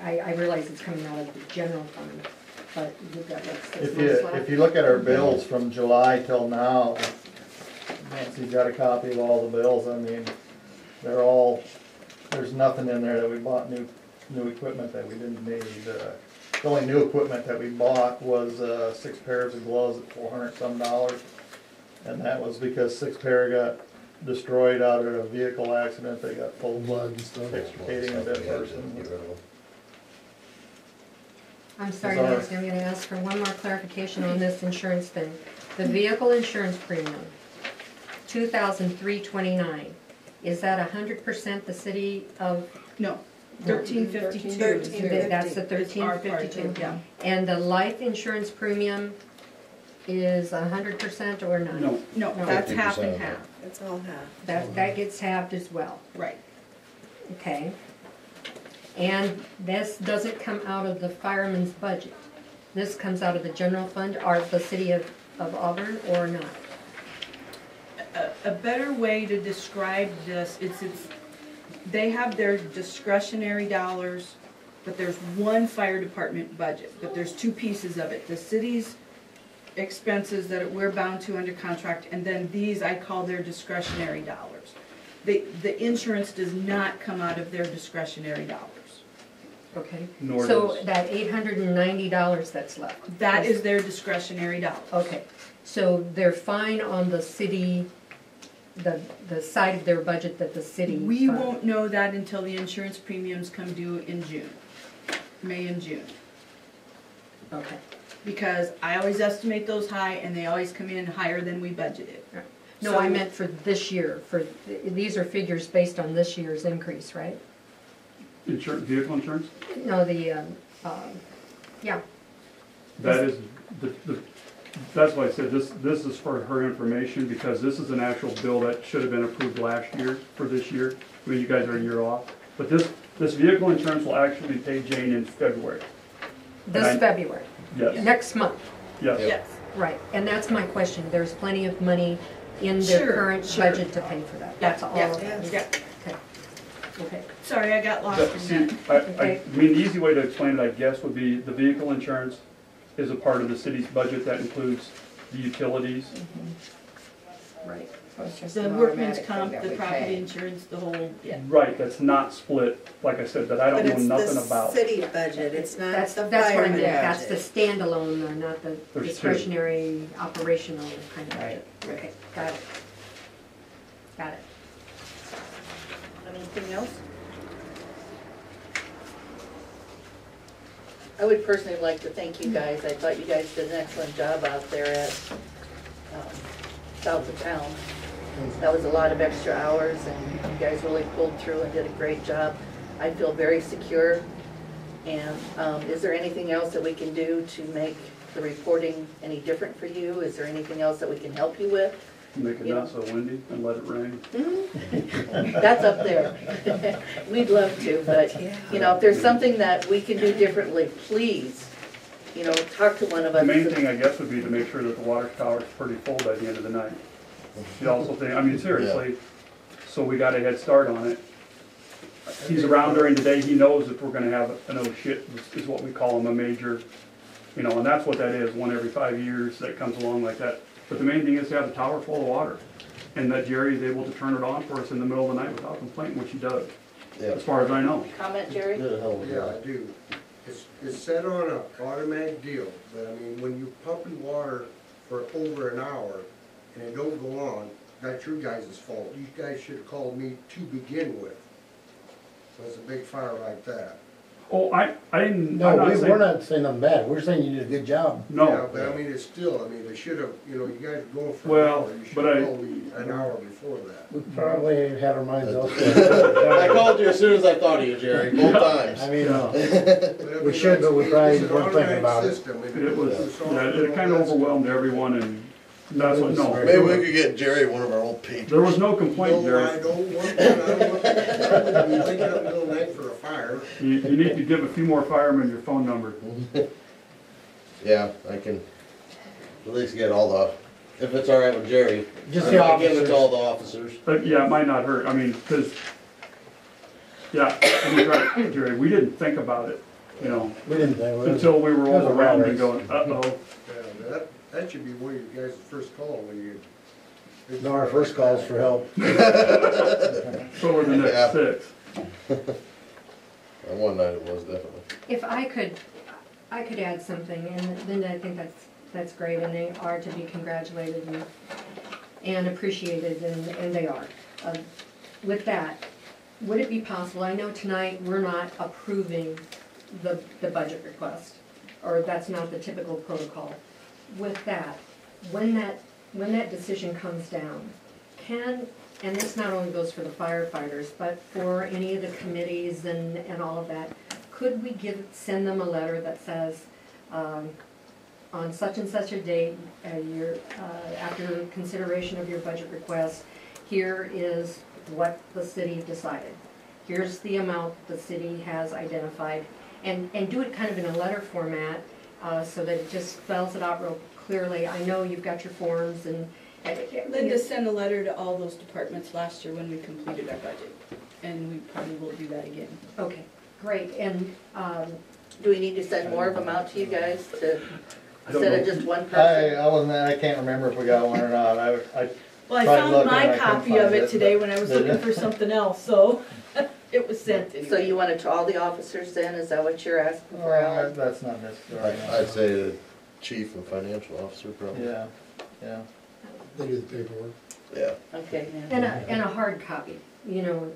I realize it's coming out of the general fund, but you've got like 6 months left. If you look at our bills from July till now, Nancy's got a copy of all the bills, I mean, they're all, there's nothing in there that we bought new equipment that we didn't need. The only new equipment that we bought was, 6 pairs of gloves at $400 some, and that was because 6 pair got destroyed out of a vehicle accident, they got full blood and stuff, extricating a dead person. I'm sorry, Nancy, I'm gonna ask for one more clarification on this insurance thing. The vehicle insurance premium, $2,329, is that 100% the city of? No, 1352. 1350. That's the It's our part, 1352? yeah. And the life insurance premium is 100% or not? No, No, No. that's half 50%. and half, It's all half. That gets halved as well, right. okay? And this doesn't come out of the fireman's budget? This comes out of the general fund, or the city of Auburn, or not? A better way to describe this, it's, they have their discretionary dollars, but there's one fire department budget, but there's two pieces of it. The city's expenses that we're bound to under contract, and then these I call their discretionary dollars. The insurance does not come out of their discretionary dollars. Okay, nor so does, that $890 that's left? That is their discretionary dollars. Okay, so they're fine on the city, the side of their budget that the city We funds? won't know that until the insurance premiums come due in June, May and June. Okay, Because I always estimate those high and they always come in higher than we budgeted. no, I So- meant for this year, these are figures based on this year's increase, right? vehicle insurance, No, yeah, that is, that's why I said this is for her information, because this is an actual bill that should have been approved last year for this year. I mean, you guys are a year off, but this vehicle insurance will actually pay Jane in February. this February, Yes, next month, yes. Yes. right, and that's my question, there's plenty of money in their Sure, current sure. budget to pay for that, that's all Yeah, of it. yeah. Okay, okay, Sorry, I got lost in See, that. I mean, the easy way to explain it, I guess, would be the vehicle insurance is a part of the city's budget that includes the utilities. right. So it's just The an workman's automatic thing comp, that the we property pay. insurance, the whole, yeah. Right, that's not split, like I said, that I don't But know it's nothing the about. city budget, it's not That's the what I fireman meant, that's the budget. standalone, not the There's two. discretionary, operational kind of Right, budget. Okay, got it. Got it. Anything else? I would personally like to thank you guys. I thought you guys did an excellent job out there at south of town. That was a lot of extra hours, and you guys really pulled through and did a great job. I feel very secure. And is there anything else that we can do to make the reporting any different for you? Is there anything else that we can help you with? Make it not so windy and let it rain. That's up there. We'd love to, but, you know, if there's something that we can do differently, please, you know, talk to one of us. The main thing, I guess, would be to make sure that the water tower's pretty full by the end of the night. You also think, I mean, seriously, so we got a head start on it. He's around during the day, he knows if we're gonna have an oh shit, is what we call him, a major, you know, and that's what that is, one every 5 years that comes along like that. But the main thing is to have the tower full of water, and that Jerry is able to turn it on for us in the middle of the night without complaint, which he does, Yeah. as far as I know. Comment, Jerry? Did a hell of a Yeah, job. I do. It's set on an automatic deal, but I mean, when you pumping water for over an hour and it don't go on, that's your guys' fault. You guys should have called me to begin with. So it's a big fire like that. Oh, I didn't, I'm No, not we're saying, not saying I'm bad, we're saying you did a good job. Yeah, no. but I mean, it's still, I mean, they should have, you know, you guys are going for Well, an hour. You should but have called me an hour before that. We probably had our minds elsewhere. I called you as soon as I thought of you, Jerry, both times. I mean, But I We mean, should, but we it's probably an weren't thinking automatic about it. system, and It was, it's all- yeah, it kind of overwhelmed everyone, and that's what, no. Maybe we could get Jerry one of our old pages. There was no complaint, No, I Jerry. don't want one, I don't want that. You wake up in the middle of the night for a fire. You need to give a few more firemen your phone number. Yeah, I can at least get all the, if it's all right with Jerry. Just I'm the not giving it officers. to all the officers. But yeah, it might not hurt, I mean, because, yeah, and he's right, Jerry, we didn't think about it, you know, we didn't think, we until we were It was a overwhelmed rat and going, uh-oh. Yeah, that should be one of you guys' first call when you No, our first call's for help. So were the Yeah. next 6. One night it was definitely. If I could add something, and Linda, I think that's great, and they are to be congratulated and appreciated, and they are. With that, would it be possible, I know tonight we're not approving the budget request, or that's not the typical protocol. With that, when that decision comes down, and this not only goes for the firefighters, but for any of the committees and all of that, could we send them a letter that says, on such and such a date, after consideration of your budget request, here is what the city decided. Here's the amount the city has identified, and do it kind of in a letter format, so that it just spells it out real clearly. I know you've got your forms and. Linda sent a letter to all those departments last year when we completed our budget, and we probably will do that again. Okay, great, and, Do we need to send more of them out to you guys to, I don't instead of know. just one person? I can't remember if we got one or not. I Well, I Tried found looking, I my couldn't copy find of it it, today but- when I was Did looking you? for something else, so it was sent anyway. So you want it to all the officers then, is that what you're asking for, Alan? That's not necessary. I'd say the chief and financial officer probably. Yeah, yeah. They do the paperwork. Yeah. Okay. and a hard copy, you know,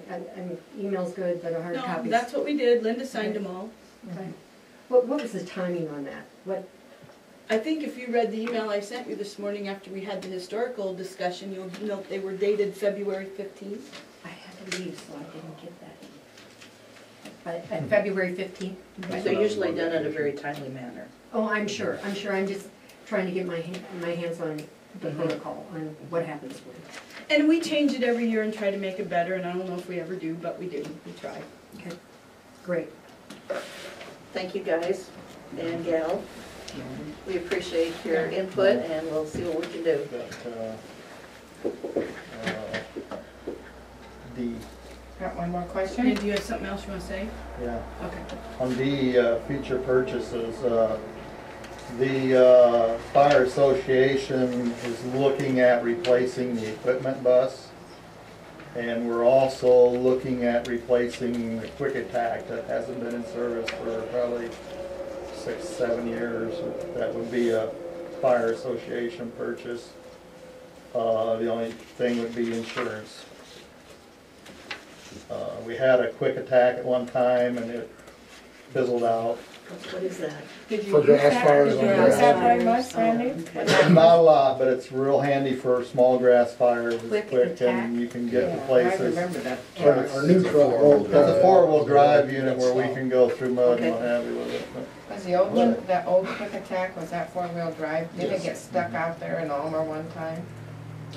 email's good, but a hard No, copy. that's what we did, Linda signed them all. Okay. What was the timing on that? What, I think if you read the email I sent you this morning after we had the historical discussion, you'll note they were dated February 15th. I had to leave, so I didn't get that. But at February 15th? So usually done in a very timely manner. Oh, I'm sure, I'm just trying to get my hands on the protocol, on what happens when. And we change it every year and try to make it better, and I don't know if we ever do, but we do, we try. Okay, great. Thank you guys and gal. We appreciate your input and we'll see what we can do. D, Got one more Hey, question? do you have something else you want to say? yeah. Okay. On D, future purchases, the fire association is looking at replacing the equipment bus. And we're also looking at replacing the quick attack that hasn't been in service for probably 6, 7 years. That would be a fire association purchase. The only thing would be insurance. We had a quick attack at one time and it fizzled out. What is that? Did you For use grass that? fires Did on you grass. use Is that that? very much, Randy? Not a lot, but it's real handy for small grass fires. It's Quick quick attack. and you can get to Yeah, I places. remember that. Our new truck. There's a four-wheel drive unit where we can go through mud and what have you with it. Was the old one, that old quick attack, was that four-wheel drive? Did it get stuck out there in Ulmer one time?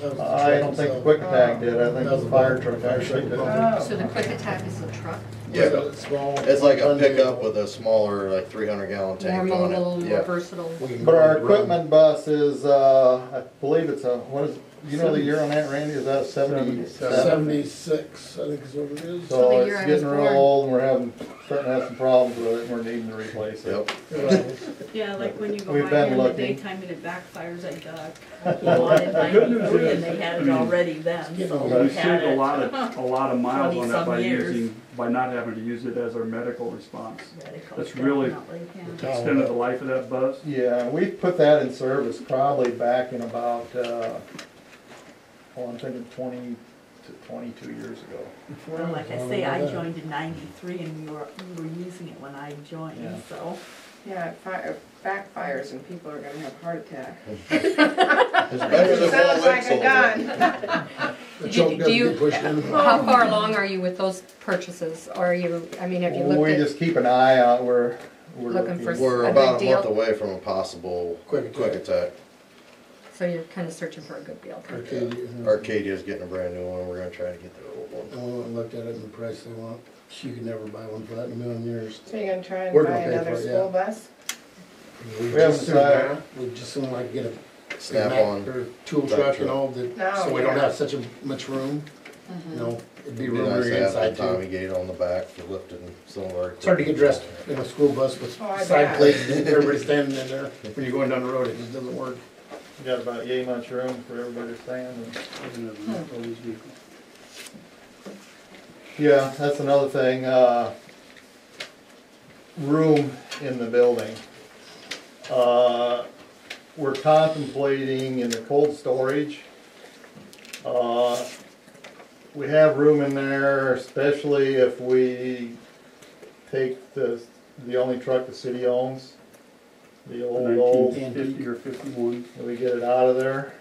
I don't think the quick attack did, I think the fire truck actually did. Oh. So the quick attack is the truck? Yeah. Small. It's like a pickup with a smaller, like 300-gallon tank More on mobile, it. more Yeah. versatile. But our equipment bus is, I believe it's a, what is, you know the year on that, Randy, is that a 77? 76, I think is what it is. So the it's year I was getting real born. old and we're starting to have some problems with it and we're needing to replace it. Yep. Yeah, like when you go We've by been in the looking. daytime and it backfires at duck. He wanted The good news 93 is, and they had I it mean, already then, you so know, We we saved had a it. lot of miles on that 20-some by years. by not having to use it as our medical response. Medical, That's really- definitely, yeah. Extended the life of that bus. Yeah, we put that in service probably back in about, I'm thinking 20 to 22 years ago. Well, like I say, I joined in 93 and we were using it when I Yeah. joined, so. Yeah, it backfires and people are gonna have heart attack. It's better than Sounds one like leg a gun. The choke Do doesn't you- get pushed in. How far along are you with those purchases? Or are you, I mean, have you We looked at, just keep an eye out, we're Looking for We're A about good a month deal? away from a possible Quick quick attack. so you're kind of searching for a good deal? Arcadia. Arcadia's getting a brand new one, we're gonna try to get their old one. I went and looked at it and the price they want. She could never buy one for that in a million years. So you're gonna try and We're buy gonna pay another for it, school yeah. bus? We haven't just soon, decided. we just soon like get a Snap Mac on. or tool Dump truck, you truck. know, that, No, so we don't yeah. have such much room. You know, it'd be It'd be room nice on to your have that inside Tommy too. gate on the back for lifting some of our. It's hard to get dressed in a school bus with Oh, I side bet. plates and everybody standing in there when you're going down the road, it just doesn't work. We got about yay much room for everybody to stand and. Doesn't have enough for all these vehicles. Yeah, that's another thing, room in the building. We're contemplating in the cold storage. We have room in there, especially if we take the only truck the city owns, the old, 1950 or 51. we get it out of there.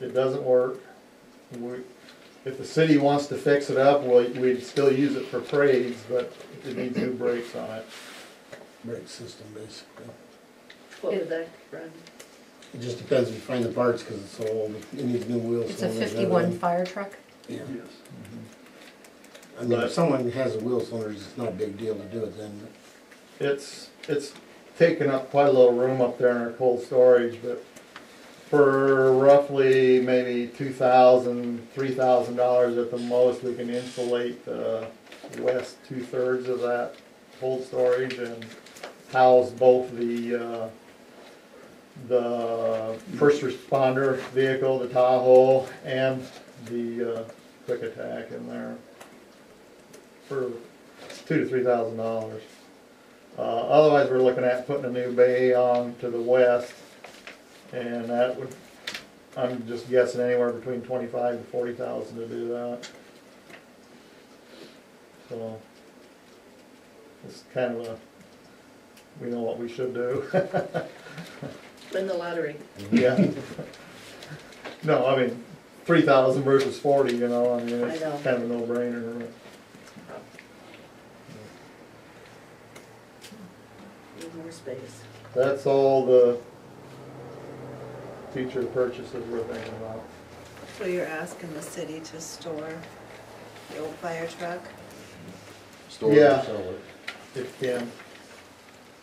It doesn't work. If the city wants to fix it up, we'd still use it for parades, but it needs new brakes on it. Brake system, basically. What would that run? It just depends if you find the parts, because it's so old, it needs new wheels. It's a 51 fire truck. Yeah. Yes. I mean, if someone has a wheel cylinders, it's not a big deal to do it then. It's taken up quite a little room up there in our cold storage, but for roughly maybe $2,000, $3,000 at the most, we can insulate the west 2/3 of that cold storage and house both the first responder vehicle, the Tahoe, and the quick attack in there for $2,000 to $3,000. Otherwise, we're looking at putting a new bay on to the west, and that would, I'm just guessing anywhere between $25,000 to $40,000 to do that. So it's kind of a, we know what we should do. Win the lottery. Yeah. No, I mean, 3,000 versus 40, you know, I mean, it's I know. kind of a no-brainer. Need more space. That's all the future purchases we're thinking about. So you're asking the city to store the old fire truck? Store it Yeah. or sell it. If you can.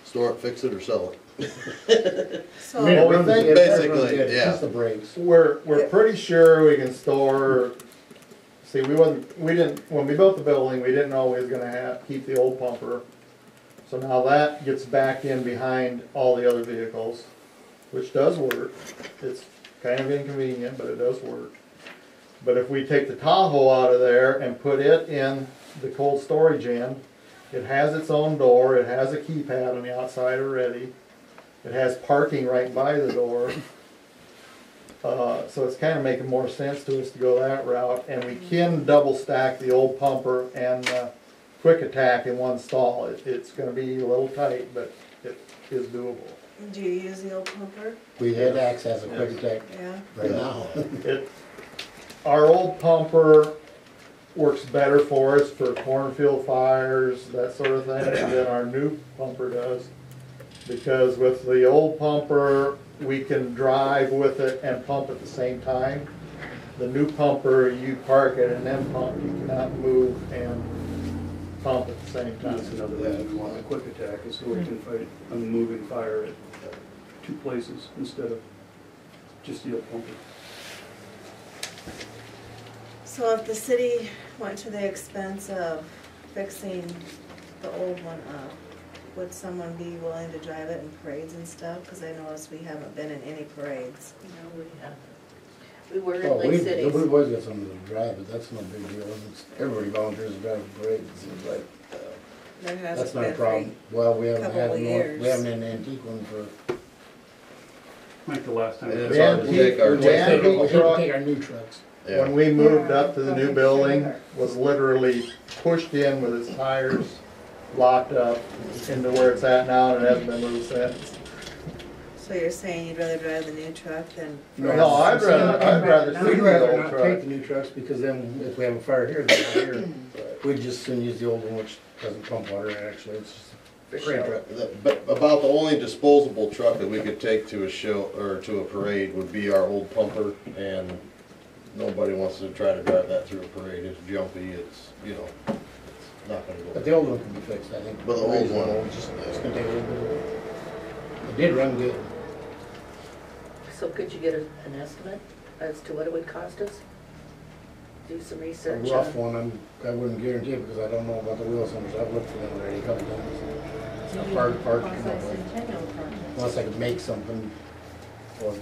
Store it, fix it, or sell it. So, Well, we think basically, yeah. Just the brakes. We're pretty sure we can store, see, we didn't, when we built the building, we didn't know we was gonna keep the old pumper. So now that gets back in behind all the other vehicles, which does work. It's kind of inconvenient, but it does work. But if we take the Tahoe out of there and put it in the cold storage end, it has its own door, it has a keypad on the outside already. It has parking right by the door. So it's kind of making more sense to us to go that route. And we can double stack the old pumper and quick attack in one stall. It's gonna be a little tight, but it is doable. do you use the old pumper? We had access a quick attack Yeah. right now. Our old pumper works better for us for cornfield fires, that sort of thing, than our new pumper does. Because with the old pumper, we can drive with it and pump at the same time. The new pumper, you park it and then pump, you cannot move and pump at the same time. That's another reason we want the quick attack, is so we can fight a moving fire at two places instead of just the old pumper. So if the city went to the expense of fixing the old one up, would someone be willing to drive it in parades and stuff? Because I noticed we haven't been in any parades. No, we haven't. We were in Oh, Lake City. we've always got somebody to drive it, that's no big deal. Everybody volunteers to drive the parade, it seems like. There That's hasn't not a been problem. Well, we haven't couple had, of we years. haven't had an antique one for. Like the last time. And The it's hard to take our antique- the tank antique We truck- take our new trucks. Yeah. When we moved up to the new building, was literally pushed in with its tires locked up into where it's at now, and it hasn't been moved since. So you're saying you'd rather drive the new truck than? No, I'd rather see We'd the rather old not truck. take the new trucks, because then if we have a fire here, then we're here. We'd just soon use the old one, which doesn't pump water, actually, it's just a parade truck. But about the only disposable truck that we could take to a show, or to a parade, would be our old pumper, and nobody wants to try to drive that through a parade. It's jumpy, it's, you know, it's not gonna But go. the old one can be fixed, I think. But the old one- It's gonna take a little bit. It did run good. So could you get an estimate as to what it would cost us? Do some A research rough on. one, I wouldn't guarantee it, because I don't know about the wheel cylinders, I've looked for them already a couple times. It's not hard to come up with, unless I could make something for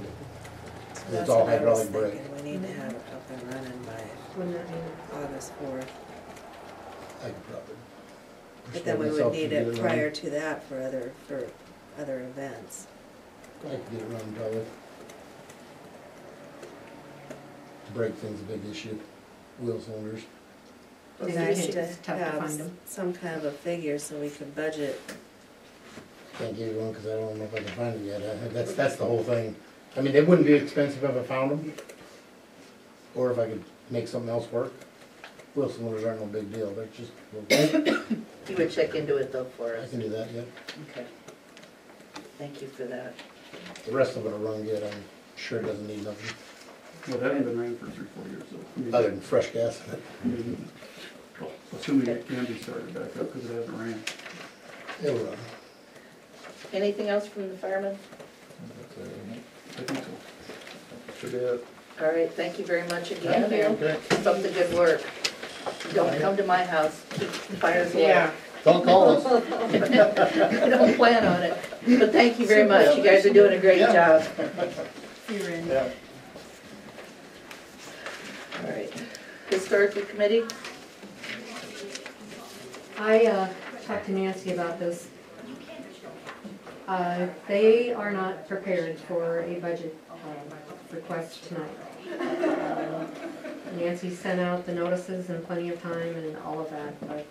That's all what I was hydraulic brake. thinking, we need to have it up and running by Wouldn't that mean? August 4th. I could probably. But then we myself would to need get it running. prior to that for other events. I could get it running probably. Brake thing's a big issue, wheel cylinders. It'd be Yeah, nice it's to tough to have find 'em. some kind of a figure so we could budget. Can't give you one because I don't know if I can find it yet. That's the whole thing. I mean, it wouldn't be expensive if I found them. Or if I could make something else work. Wheel cylinders aren't no big deal, they're just, You would check into it though for I us. can do that, yep. Okay. Thank you for that. The rest of it will run good, I'm sure it doesn't need nothing, Well, that hasn't been ran for 3-4 years, so. I mean, other than fresh gas in it. I mean, well, assuming it can be started back up because it hasn't ran. It'll run. Anything else from the firemen? I think so. Should be it. All right, thank you very much again. Thank you. Okay, Keep up the good work. Don't come to my house, keep the fires low. Yeah, don't call us. Don't plan on it. But thank you very much, you guys are doing a great Yeah. job. You're in. Yeah. All right. Historical committee? I talked to Nancy about this. They are not prepared for a budget request tonight. Nancy sent out the notices in plenty of time and all of that, but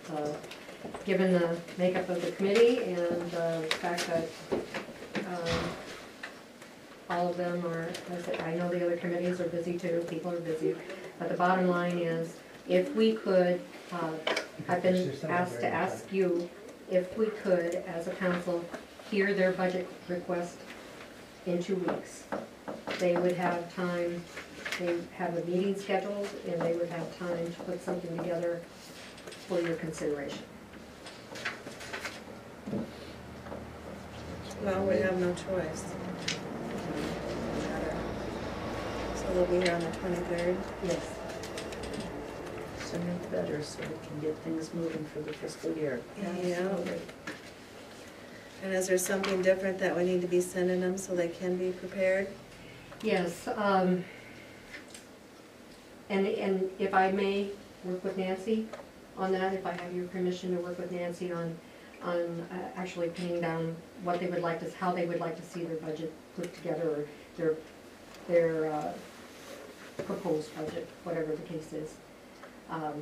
given the makeup of the committee and the fact that all of them are, I know the other committees are busy too, people are busy, but the bottom line is, if we could, I've been asked to ask you if we could, as a council, hear their budget request in 2 weeks. They would have time, they have a meeting scheduled, and they would have time to put something together for your consideration. Well, we have no choice. So they'll be here on the 23rd. Yes. Sooner the better, so we can get things moving for the fiscal year. Yeah. And is there something different that we need to be sending them so they can be prepared? Yes, and if I may work with Nancy on that, if I have your permission to work with Nancy on actually pinning down what they would like to, how they would like to see their budget put together, or their proposed budget, whatever the case is. I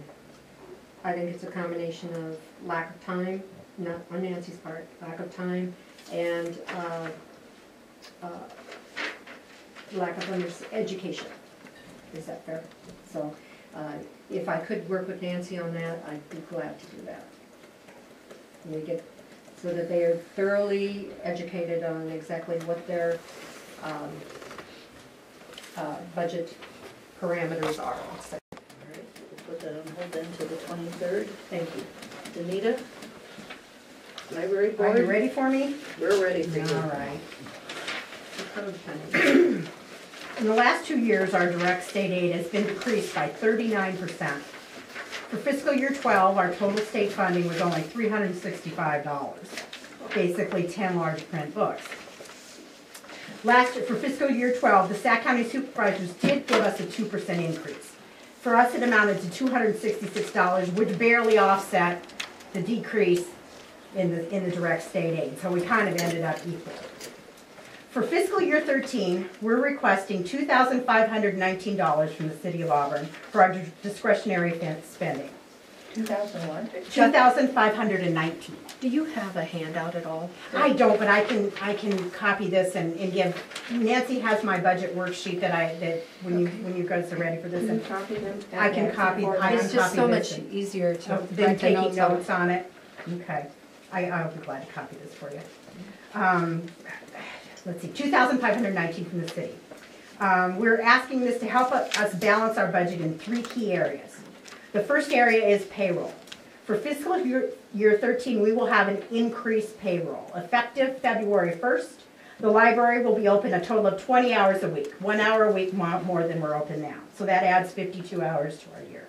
think it's a combination of lack of time, not on Nancy's part, lack of time, and lack of education. Is that fair? So, if I could work with Nancy on that, I'd be glad to do that. And we get, so that they are thoroughly educated on exactly what their budget parameters are. So, All right, we'll put that on hold then to the 23rd. thank you. Danita? Library Are board? you ready for me? We're ready for All you. right. In the last 2 years, our direct state aid has been decreased by 39%. For fiscal year 12, our total state funding was only $365, basically 10 large print books. Last year, for fiscal year 12, the Sac County supervisors did give us a 2% increase. For us, it amounted to $266, which barely offset the decrease in the direct state aid, so we kind of ended up equal. For fiscal year 13, we're requesting $2,519 from the city of Auburn for our discretionary spending. 2001? $2,519. Do you have a handout at all? I don't, but I can copy this and give, Nancy has my budget worksheet that when you guys are ready for this. Can you And copy them? I can copy, I It's can just copy so this much and- easier to Then write the taking notes on. notes on it. Okay, I'll be glad to copy this for you. Let's see, $2,519 from the city. We're asking this to help us balance our budget in 3 key areas. The first area is payroll. For fiscal year 13, we will have an increased payroll. Effective February 1st, the library will be open a total of 20 hours a week, 1 hour a week more than we're open now. So that adds 52 hours to our year.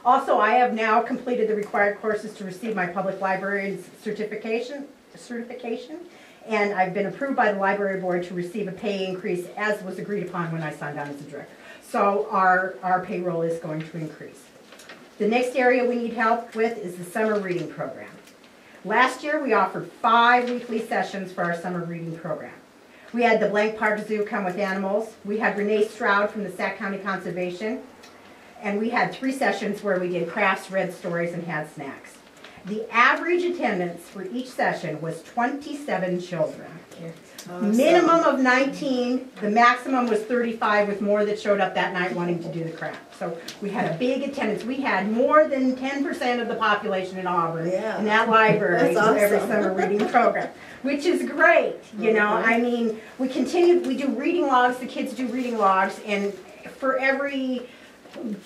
Also, I have now completed the required courses to receive my public library certification, certification. And I've been approved by the library board to receive a pay increase as was agreed upon when I signed on as a director. So our payroll is going to increase. The next area we need help with is the summer reading program. Last year we offered 5 weekly sessions for our summer reading program. We had the Blank Park Zoo come with animals. We had Renee Stroud from the Sac County Conservation. And we had 3 sessions where we did crafts, read stories, and had snacks. The average attendance for each session was 27 children. Awesome. Minimum of 19, the maximum was 35 with more that showed up that night wanting to do the craft. So we had a big attendance. We had more than 10% of the population in Auburn in that library That's every awesome. summer reading program, which is great. You know, I mean, we do reading logs, the kids do reading logs, and for every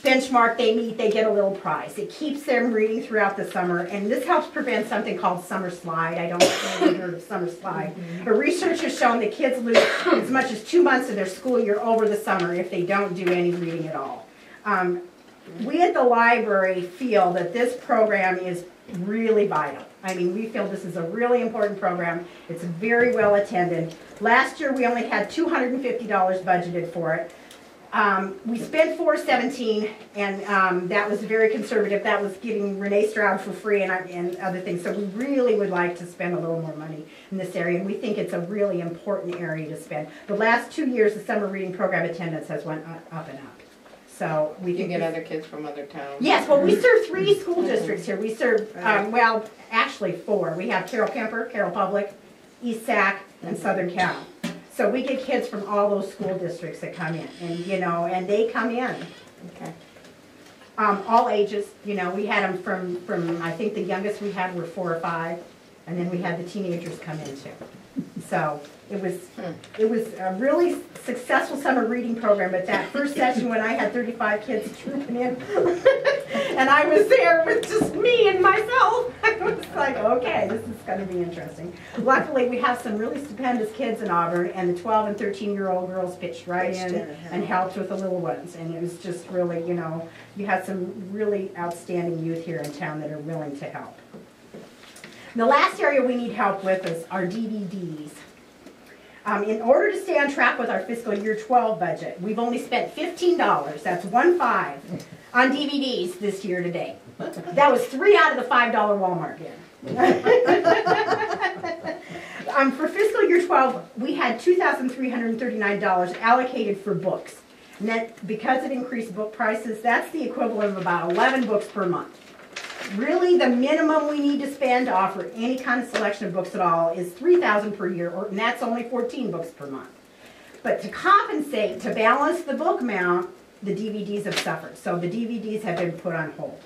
benchmark they meet, they get a little prize. It keeps them reading throughout the summer, and this helps prevent something called summer slide. I don't know if you've heard of summer slide. But research has shown that kids lose as much as 2 months of their school year over the summer if they don't do any reading at all. We at the library feel that this program is really vital. I mean, we feel this is a really important program. It's very well attended. Last year we only had $250 budgeted for it. We spent $417, and that was very conservative. That was getting Renee Stroud for free and other things. So we really would like to spend a little more money in this area, and we think it's a really important area to spend. The last 2 years, the summer reading program attendance has went up and up. So we You can get other kids from other towns? Yes, well, we serve 3 school districts here. We serve, well, actually 4. We have Carroll Kemper, Carroll Public, East Sac, and Southern Cal. So we get kids from all those school districts that come in, and you know, and they come in. Okay. All ages, you know, we had them from I think the youngest we had were 4 or 5, and then we had the teenagers come in too. So it was a really successful summer reading program. But that first session when I had 35 kids trooping in, and I was there with just me and myself, I was like, okay, this is going to be interesting. Luckily, we have some really stupendous kids in Auburn, and the 12 and 13-year-old girls pitched right in and helped with the little ones. And it was just really, you know, you have some really outstanding youth here in town that are willing to help. The last area we need help with is our DVDs. In order to stay on track with our fiscal year 12 budget, we've only spent $15, that's 15, on DVDs this year to date. That was 3 out of the $5 Walmart bin. For fiscal year 12, we had $2,339 allocated for books. And that, because it increased book prices, that's the equivalent of about 11 books per month. Really, the minimum we need to spend to offer any kind of selection of books at all is $3,000 per year, and that's only 14 books per month. But to compensate, to balance the book amount, the DVDs have suffered. So the DVDs have been put on hold.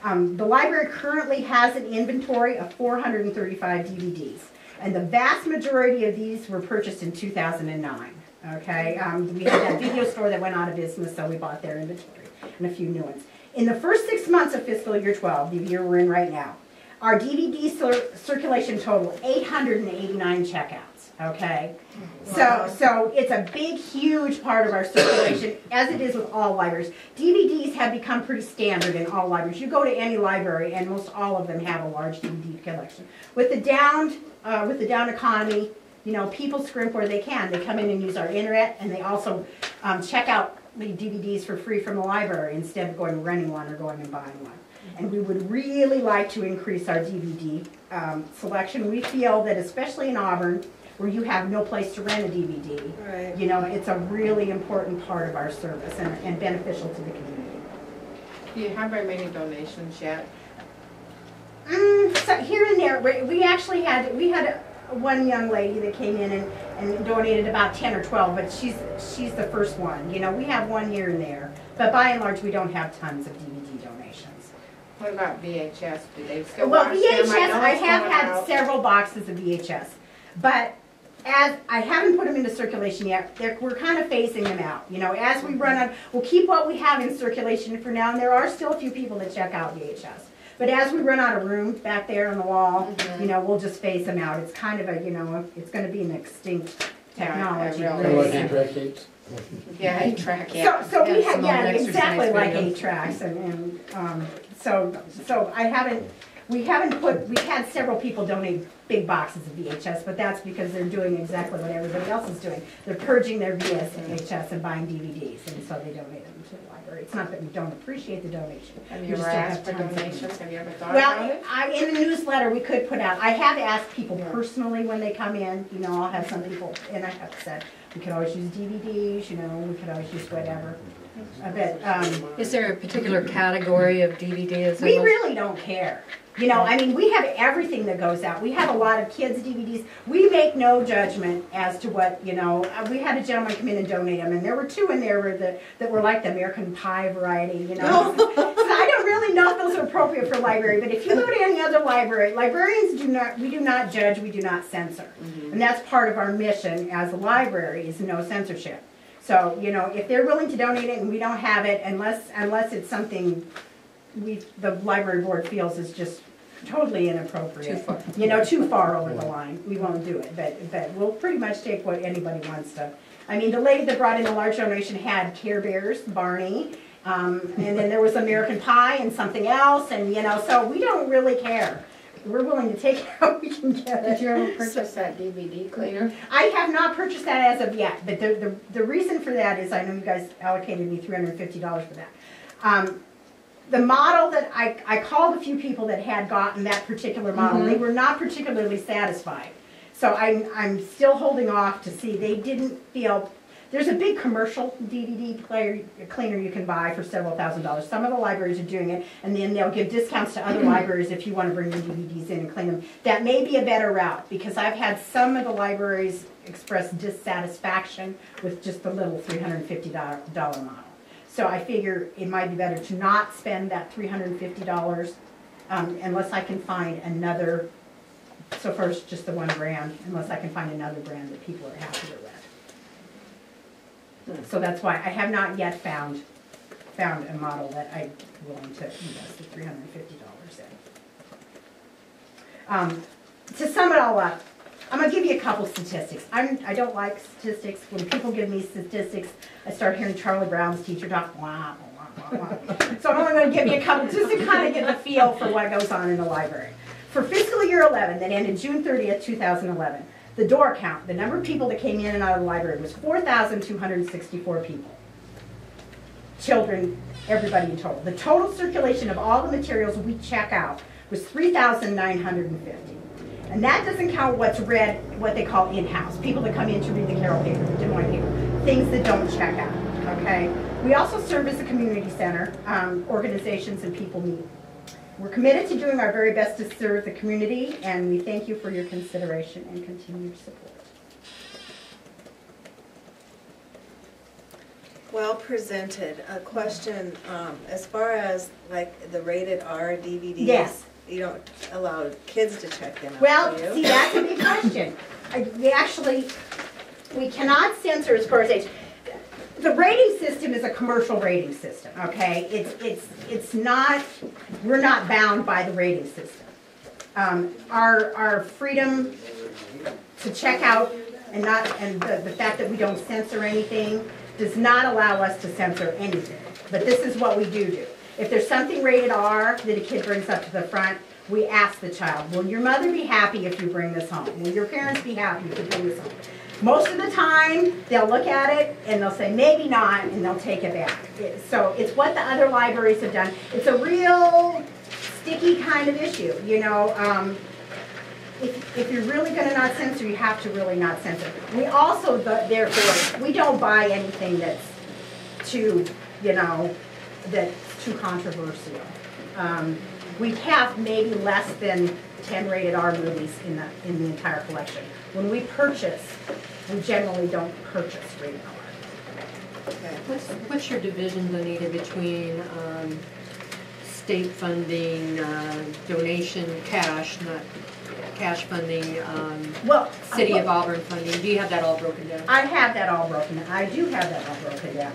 The library currently has an inventory of 435 DVDs, and the vast majority of these were purchased in 2009. Okay, we had that video store that went out of business, so we bought their inventory and a few new ones. In the first 6 months of fiscal year 12, the year we're in right now, our DVD circulation total 889 checkouts. Okay, Wow. so it's a big, huge part of our circulation, as it is with all libraries. DVDs have become pretty standard in all libraries. You go to any library, and most all of them have a large DVD collection. With the down economy, you know, people scrimp where they can. They come in and use our internet, and they also check out the DVDs for free from the library instead of going and renting one or going and buying one. And we would really like to increase our DVD selection. We feel that especially in Auburn, where you have no place to rent a DVD, Right. you know, it's a really important part of our service and beneficial to the community. Do you have very many donations yet? So here and there, we actually had one young lady that came in and donated about 10 or 12, but she's the first one. You know, we have one here and there, but by and large, we don't have tons of DVD donations. What about VHS? Do they still Well, watch them? VHS, know I it's have going had out. several boxes of VHS, but as I haven't put them into circulation yet, we're kind of phasing them out. You know, as we run on, we'll keep what we have in circulation for now, and there are still a few people that check out VHS. But as we run out of room back there on the wall, you know, we'll just phase them out. It's kind of a, you know, it's going to be an extinct technology. Yeah, I Kind of like really. 8-track tapes. Yeah, 8-track, yeah. So we Yeah, had, some yeah, old exercise exactly like videos. 8 tracks, so I haven't, we've had several people donate big boxes of VHS, but that's because they're doing exactly what everybody else is doing. They're purging their VHS and buying DVDs, and so they donate them to the library. It's not that we don't appreciate the donation. Have We you just ever don't asked for have tons of them. donations? Have you ever thought about Well, it? in the newsletter, we could put out, I have asked people Yeah. personally when they come in, you know, I'll have some people, and I have said, we could always use DVDs, you know, we could always use whatever. I bet, Is there a particular category of DVDs? we really don't care. You know, I mean, we have everything that goes out. We have a lot of kids' DVDs. We make no judgment as to what, you know, we had a gentleman come in and donate them, and there were 2 in there that were like the American Pie variety, you know. So I don't really know if those are appropriate for library, but if you go to any other library, librarians we do not judge, we do not censor. And that's part of our mission as a library is no censorship. So, you know, if they're willing to donate it and we don't have it, unless it's something the library board feels is just totally inappropriate. Too far. You know, too far over the line, we won't do it, but we'll pretty much take what anybody wants to. I mean, the lady that brought in a large donation had Care Bears, Barney, and then there was American Pie and something else, and you know, so we don't really care. We're willing to take it how we can get it. Did you ever purchase that DVD cleaner? I have not purchased that as of yet, but the reason for that is I know you guys allocated me $350 for that. The model that I called a few people that had gotten that particular model, and they were not particularly satisfied. So I'm still holding off to see. They didn't feel. There's a big commercial DVD cleaner you can buy for several $1,000s. Some of the libraries are doing it, and then they'll give discounts to other libraries if you want to bring your DVDs in and clean them. That may be a better route, because I've had some of the libraries express dissatisfaction with just the little $350 model. So I figure it might be better to not spend that $350 unless I can find another, so far it's just the one brand, unless I can find another brand that people are happier with. So that's why I have not yet found a model that I'm willing to invest the $350 in. To sum it all up, I'm going to give you a couple statistics. I don't like statistics. When people give me statistics, I start hearing Charlie Brown's teacher talk, wah, wah, wah, wah. So I'm only going to give you a couple just to kind of get the feel for what goes on in the library. For fiscal year 11, that ended June 30th, 2011, the door count, the number of people that came in and out of the library was 4,264 people. Children, everybody in total. The total circulation of all the materials we check out was 3,950. And that doesn't count what's read, what they call in-house, people that come in to read the Carroll paper, the Des Moines paper, things that don't check out, okay? We also serve as a community center. Organizations and people meet. We're committed to doing our very best to serve the community, and we thank you for your consideration and continued support. Well presented. A question, as far as like the rated R DVDs? Yes. You don't allow kids to check them out, Well, do you? see, that's a big question. We cannot censor as far as age. The rating system is a commercial rating system, okay? It's not, we're not bound by the rating system. Our freedom to check out and the fact that we don't censor anything does not allow us to censor anything. But this is what we do. If there's something rated R that a kid brings up to the front, we ask the child, will your mother be happy if you bring this home? Will your parents be happy if you bring this home? Most of the time, they'll look at it and they'll say maybe not, and they'll take it back. So it's what the other libraries have done. It's a real sticky kind of issue, you know. If you're really going to not censor, you have to really not censor. We also, therefore, we don't buy anything that's too, you know, that's too controversial. We have maybe less than 10 rated R movies in the entire collection. When we purchase, we generally don't purchase rated R. Okay. What's your division, Anita, between state funding, donation, cash, not cash funding, Well, City of Auburn funding? Do you have that all broken down? I have that all broken down. I do have that all broken down.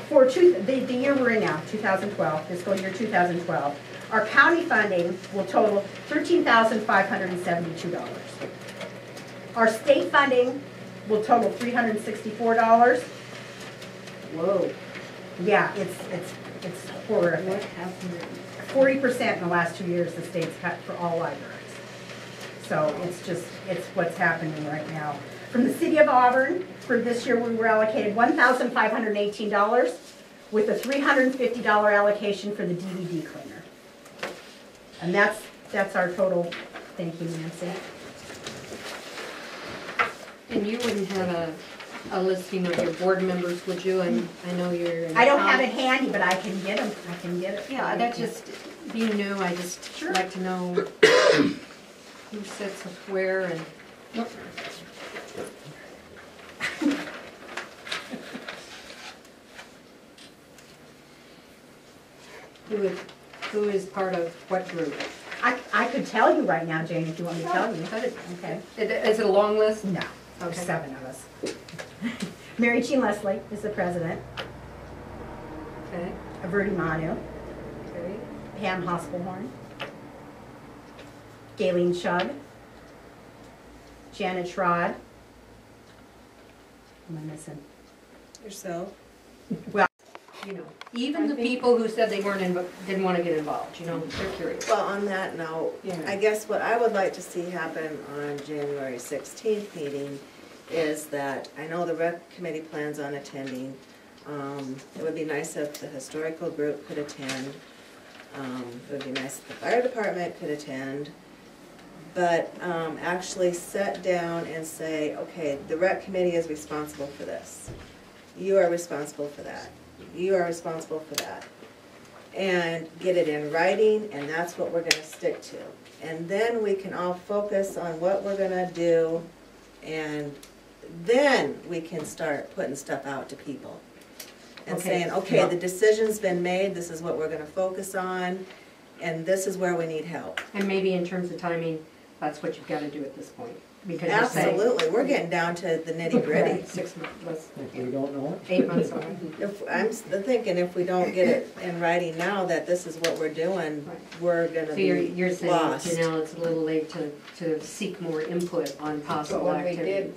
For the year we're in now, 2012, fiscal year 2012, our county funding will total $13,572. Our state funding will total $364. Whoa. Yeah, it's horrific. What happened? 40% in the last 2 years the state's cut for all libraries. So it's what's happening right now. From the city of Auburn, for this year, we were allocated $1,518 with a $350 allocation for the DVD cleaner. And that's our total. Thank you, Nancy. And you wouldn't have a listing of your board members, would you? And I know you're in I don't town. have it handy, but I can get them. I can get it. Yeah, that just, being new, I just Sure. like to know who sits where and. Who is part of what group? I could tell you right now, Jane, if you want me to tell you. Okay. Is it a long list? No, there's Okay. 7 of us. Mary Jean Leslie is the president. Okay, Averti Manu, okay. Pam Hospelhorn, Galen Shug, Janet Schrod. What am I missing? Yourself. You know, even the people who said they didn't want to get involved, you know, they're curious. Well, on that note, Yeah. I guess what I would like to see happen on January 16th meeting is that, I know the rec committee plans on attending. It would be nice if the historical group could attend. It would be nice if the fire department could attend. But actually sit down and say, okay, the rec committee is responsible for this. You are responsible for that. You are responsible for that. And get it in writing, and that's what we're gonna stick to. And then we can all focus on what we're gonna do, and then we can start putting stuff out to people. And Okay. saying, okay, the decision's been made, this is what we're gonna focus on, and this is where we need help. And maybe in terms of timing, that's what you've got to do at this point. Because you're saying Absolutely, we're getting down to the nitty gritty. 6 months, less, If we don't know it. 8 months away. If, thinking if we don't get it in writing now that this is what we're doing, Right. we're gonna So be you're saying, lost. Janelle, it's a little late to seek more input on But possible when we activities.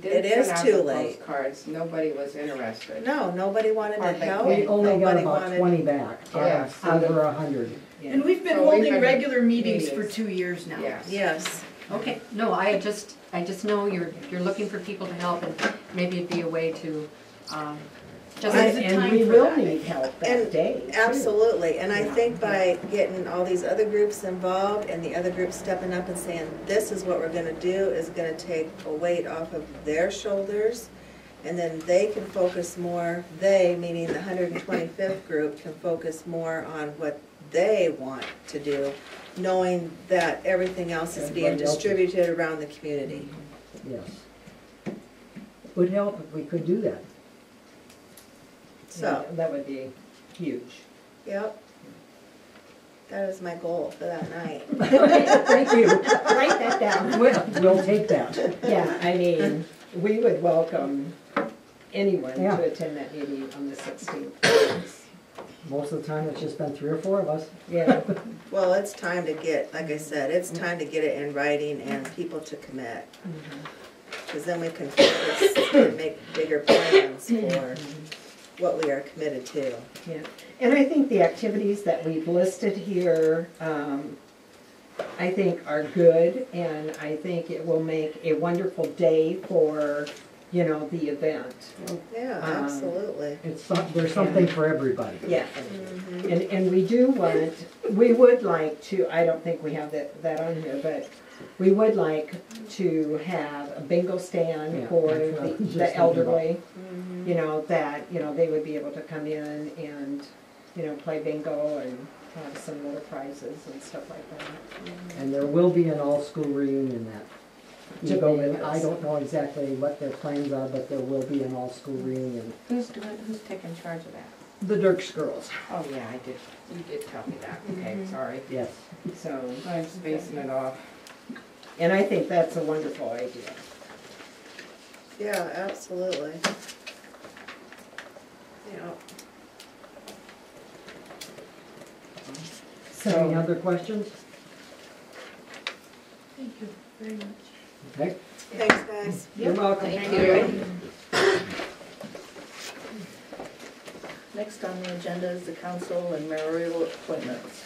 did It is send out too the late. postcards, nobody was interested. No, nobody wanted to Hardly help. any. We only got Nobody about wanted- 20 back, Yeah, so out of the- 100. And we've been So we've holding been- regular meetings for meetings. 2 years now. Yes. Yes, Okay, no, I just know you're looking for people to help, and maybe it'd be a way to, just. There's a And time we for will that. need help that And day. too. absolutely, and I think by getting all these other groups involved and the other groups stepping up and saying, this is what we're gonna do, is gonna take a weight off of their shoulders. And then they can focus more, they, meaning the 125th group, can focus more on what they want to do, knowing that everything else is being Everybody else is- distributed around the community. Yes. Would help if we could do that. So, That would be huge. yep. That is my goal for that night. Thank you. Write that down. We'll take that. Yeah, I mean, we would welcome anyone Yeah. to attend that meeting on the 16th. Most of the time, it's just been 3 or 4 of us. Yeah, Well, it's time to get, like I said, it's time to get it in writing and people to commit. Because then we can focus and make bigger plans for what we are committed to. yeah. And I think the activities that we've listed here, I think are good, and I think it will make a wonderful day for, you know, the event. Yeah, absolutely. There's something for everybody. Yeah. Mhm. And we would like to, I don't think we have that on here, but we would like to have a bingo stand Yeah, for that's what I was just the thinking elderly. Mhm. You know, that, you know, they would be able to come in and, you know, play bingo and have some little prizes and stuff like that. And there will be an all-school reunion that To go evening. with I us. don't know exactly what their plans are, but there will be an all-school reunion. Who's taking charge of that? The Dirks girls, Oh, yeah, you did tell me that, okay, sorry. yes. So, I'm spacing it off. and I think that's a wonderful idea. Yeah, absolutely. Yeah. Any other questions? Thank you very much. Okay, Thanks, guys. you're welcome. Thank you. Next on the agenda is the council and mayoral appointments.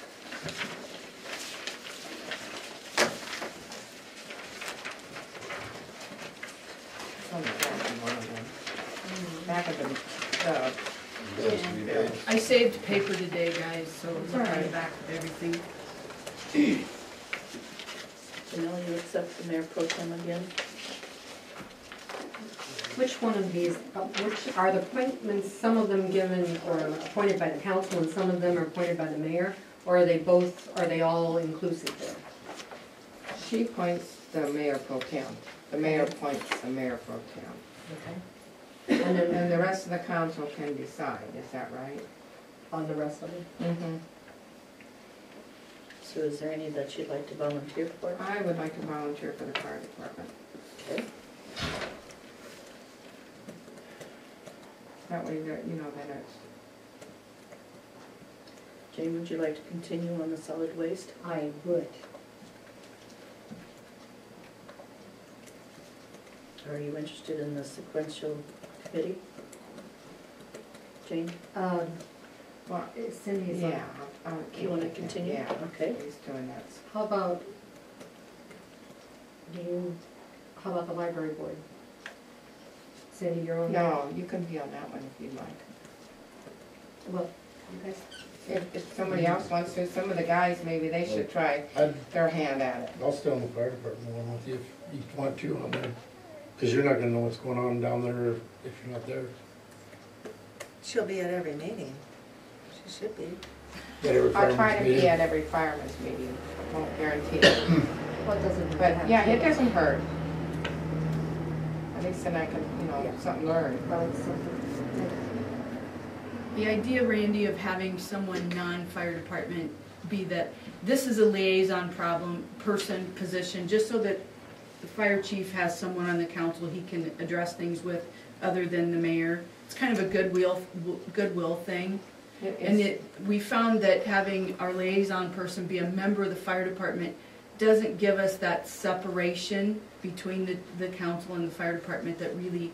back of the Bills to be paid. I saved paper today, guys, so it's on the back of everything. So now you accept the mayor pro tem again? Which one of these, which are the appointments, some of them given or appointed by the council and some of them are appointed by the mayor? Or are they both, are they all inclusive there? She appoints the mayor pro tem. The mayor appoints the mayor pro tem. Okay. And then And the rest of the council can decide, is that right? on the rest of them? Mm-hmm. So is there any that you'd like to volunteer for? I would like to volunteer for the fire department. Okay. That way, that you know, that it's, Jane, would you like to continue on the solid waste? I would. Are you interested in the sequential committee? Jane, well, Cindy's on. yeah. you want to continue? Yeah, Okay. he's doing that. How about, how about the library board? Cindy, you're on that? No, you can be on that one if you'd like. Well, you guys, If somebody else wants to, some of the guys, maybe they should try their hand at it. I'll stay on the fire department one with you if you want to on there. Cause you're not gonna know what's going on down there if you're not there. She'll be at every meeting. She should be. At every I'll try fireman's to be meeting. at every fireman's meeting, won't guarantee it. what doesn't hurt? But, yeah, it doesn't hurt. At least then I can, you know, something learn. Well, it's something. The idea, Randy, of having someone non-fire department be that this is a liaison position, just so that the fire chief has someone on the council he can address things with other than the mayor. It's kind of a goodwill thing. And we found that having our liaison person be a member of the fire department doesn't give us that separation between the council and the fire department that really,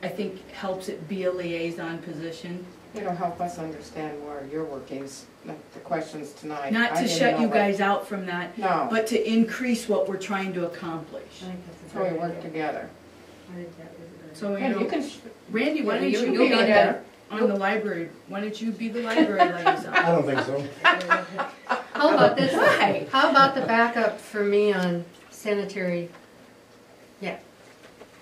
I think, helps it be a liaison position. It'll help us understand more of your workings, like the questions tonight. Not I to didn't shut know you what- guys out from that, No, but to increase what we're trying to accomplish. I think that's a so we great work idea. together. I think that is a good So, And you you know, can, Randy, why don't you- you you'll be be on there. the library? Why don't you be the library liaison? I don't think so. How about this? How about the backup for me on sanitary?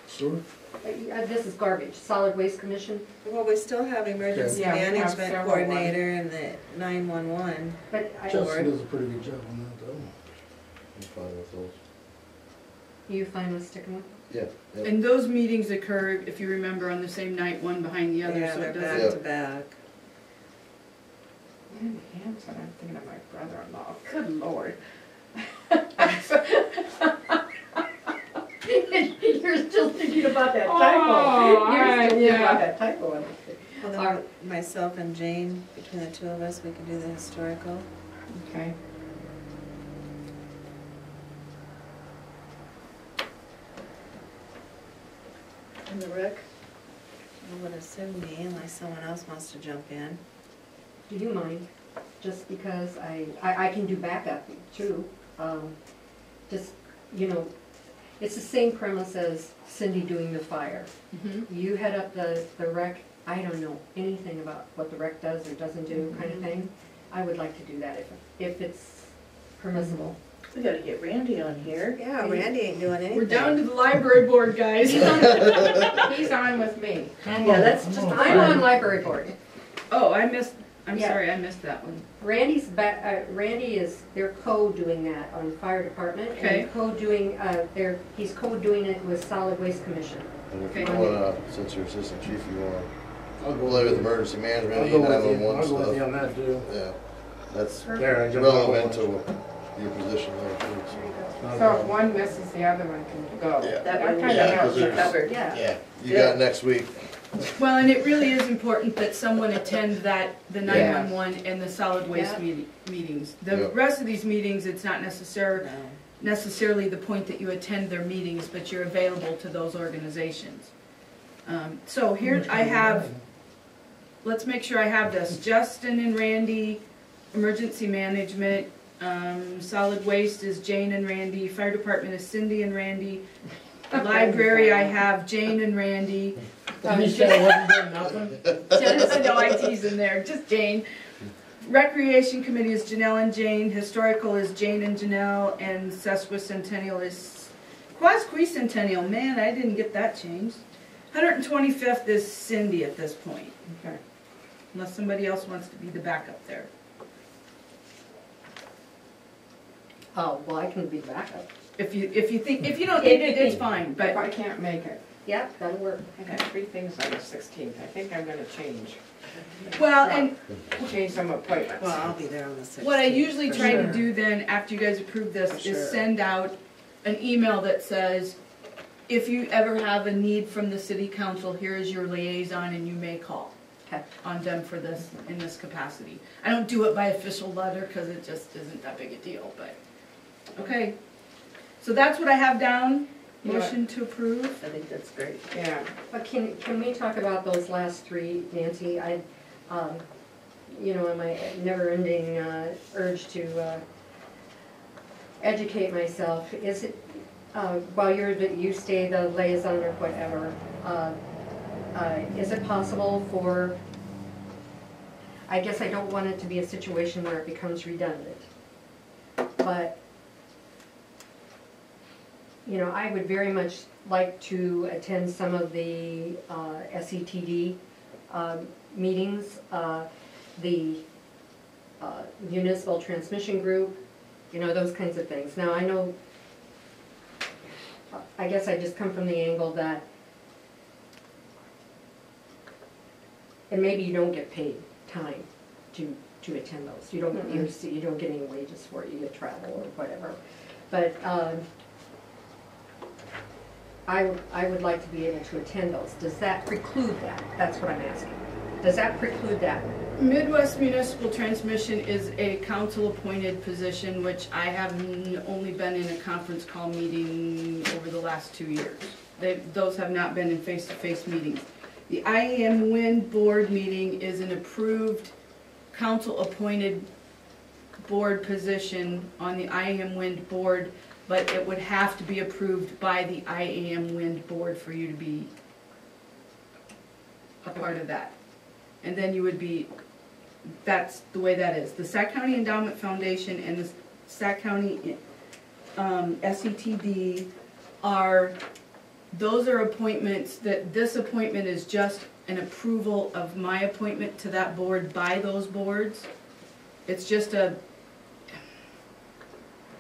Sure. This is garbage, solid waste commission, Well, we still have emergency Yeah, we have management several coordinator and the 911. but I, Justin does a pretty good job on that though. I'm fine with those. you fine with sticking with? Yeah, yeah. And those meetings occur, if you remember, on the same night, one behind the other, Yeah, so they're it back doesn't. to back. in Hampton, I'm thinking of my brother-in-law, good lord. You're still thinking about that Oh, typo. You're still thinking yeah. about that typo. Well, then Our- myself and Jane, between the two of us, we can do the historical. Okay. And the rec? I would assume me unless someone else wants to jump in. Do you mind? Just because I can do backup too. Just, you know, it's the same premise as Cindy doing the fire. Mhm. You head up the rec, I don't know anything about what the rec does or doesn't do kind of thing. I would like to do that if it's permissible. We gotta get Randy on here. Yeah, Randy ain't doing anything. We're down to the library board, guys. He's on with me. Yeah, that's just a I'm on fun. library board. Oh, I'm Yeah. sorry, I missed that one. Randy is, they're co-doing that on the fire department. Okay. And co-doing, he's co-doing it with solid waste commission. And if you Okay. wanna, since you're assistant chief, you I'll wanna go play with you. emergency management, I'll go with you. 911 I'll go with you stuff. on that too. Yeah, that's There, I jumped off relevant one. to your position there too, Not a So if problem. one misses, the other one can go. Yeah. That way we kinda Yeah, have helps. you covered. so. Yeah. Yeah, you got next week. Well, and it really is important that someone attend the Yeah. 911 and the solid waste Yeah. meetings. The Yeah. rest of these meetings, it's not No. necessarily the point that you attend their meetings, but you're available to those organizations. So here I have, let's make sure I have this, Justin and Randy, emergency management, solid waste is Jane and Randy, fire department is Cindy and Randy, Library, I have Jane and Randy. You said I wasn't doing nothing? Jennifer, no IT's in there, just Jane. Recreation Committee is Janelle and Jane. Historical is Jane and Janelle. And Sesquicentennial is Quasquicentennial. Man, I didn't get that changed. 125th is Cindy at this point. Okay. Unless somebody else wants to be the backup there. Oh, well, I can be backup. If you don't need it, it's fine, If but, I can't make it, Yep, that'll work. I got 3 things on the 16th. I think I'm gonna change. well, and Change some appointments. Well, I'll be there on the 16th. what I usually For try to sure. do then, after you guys approve this, For is sure. send out an email that says, if you ever have a need from the city council, here is your liaison and you may call Okay. on them for this, in this capacity. I don't do it by official letter, because it just isn't that big a deal, but, okay. So that's what I have down, You know what? motion to approve. I think that's great. Yeah, But can we talk about those last 3, Nancy? In my never-ending urge to educate myself, is it, while you stay the liaison or whatever, is it possible for, I guess I don't want it to be a situation where it becomes redundant, but I would very much like to attend some of the SETD meetings, the municipal transmission group, those kinds of things. Now, I know, I guess I just come from the angle that, and maybe you don't get paid time to attend those. You don't you don't get any wages for it. You get travel or whatever. But I would like to be able to attend those. Does that preclude that? That's what I'm asking. Does that preclude that? Midwest Municipal Transmission is a council-appointed position, which I have only been in a conference call meeting over the last 2 years. Those have not been in face-to-face meetings. The IAM Wind Board meeting is an approved council-appointed board position on the IAM Wind Board, but it would have to be approved by the IAM Wind Board for you to be a part of that. And then you would be, that's the way that is. The Sac County Endowment Foundation and the Sac County SETD those are appointments that, this appointment is just an approval of my appointment to that board by those boards. It's just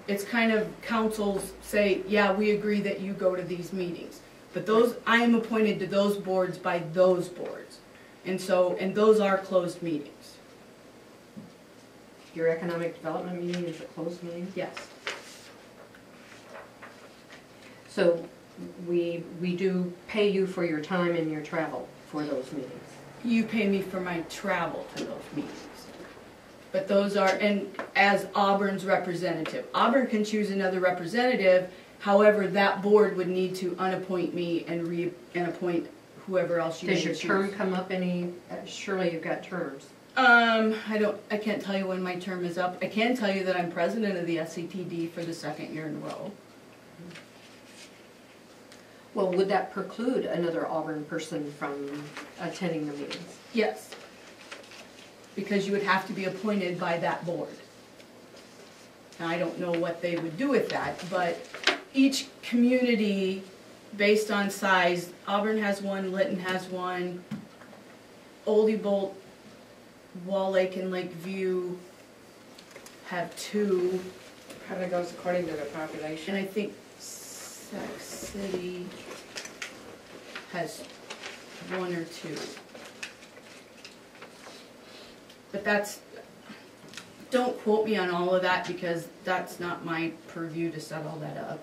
it's kind of councils say, yeah, we agree that you go to these meetings. But I am appointed to those boards by those boards. And those are closed meetings. Your economic development meeting is a closed meeting? Yes. So we do pay you for your time and your travel for those meetings? You pay me for my travel to those meetings. But those are, and as Auburn's representative. Auburn can choose another representative, however, that board would need to unappoint me and appoint whoever else you may choose. Does your term come up surely you've got terms? I can't tell you when my term is up. I can tell you that I'm president of the SCTD for the 2nd year in a row. Well, would that preclude another Auburn person from attending the meetings? Yes. Because you would have to be appointed by that board. Now, I don't know what they would do with that, but each community, based on size, Auburn has one, Lytton has one, Oldie Bolt, Wall Lake and Lakeview have 2. probably goes according to the population. And I think Sac City has 1 or 2. But don't quote me on all of that because that's not my purview to set all that up.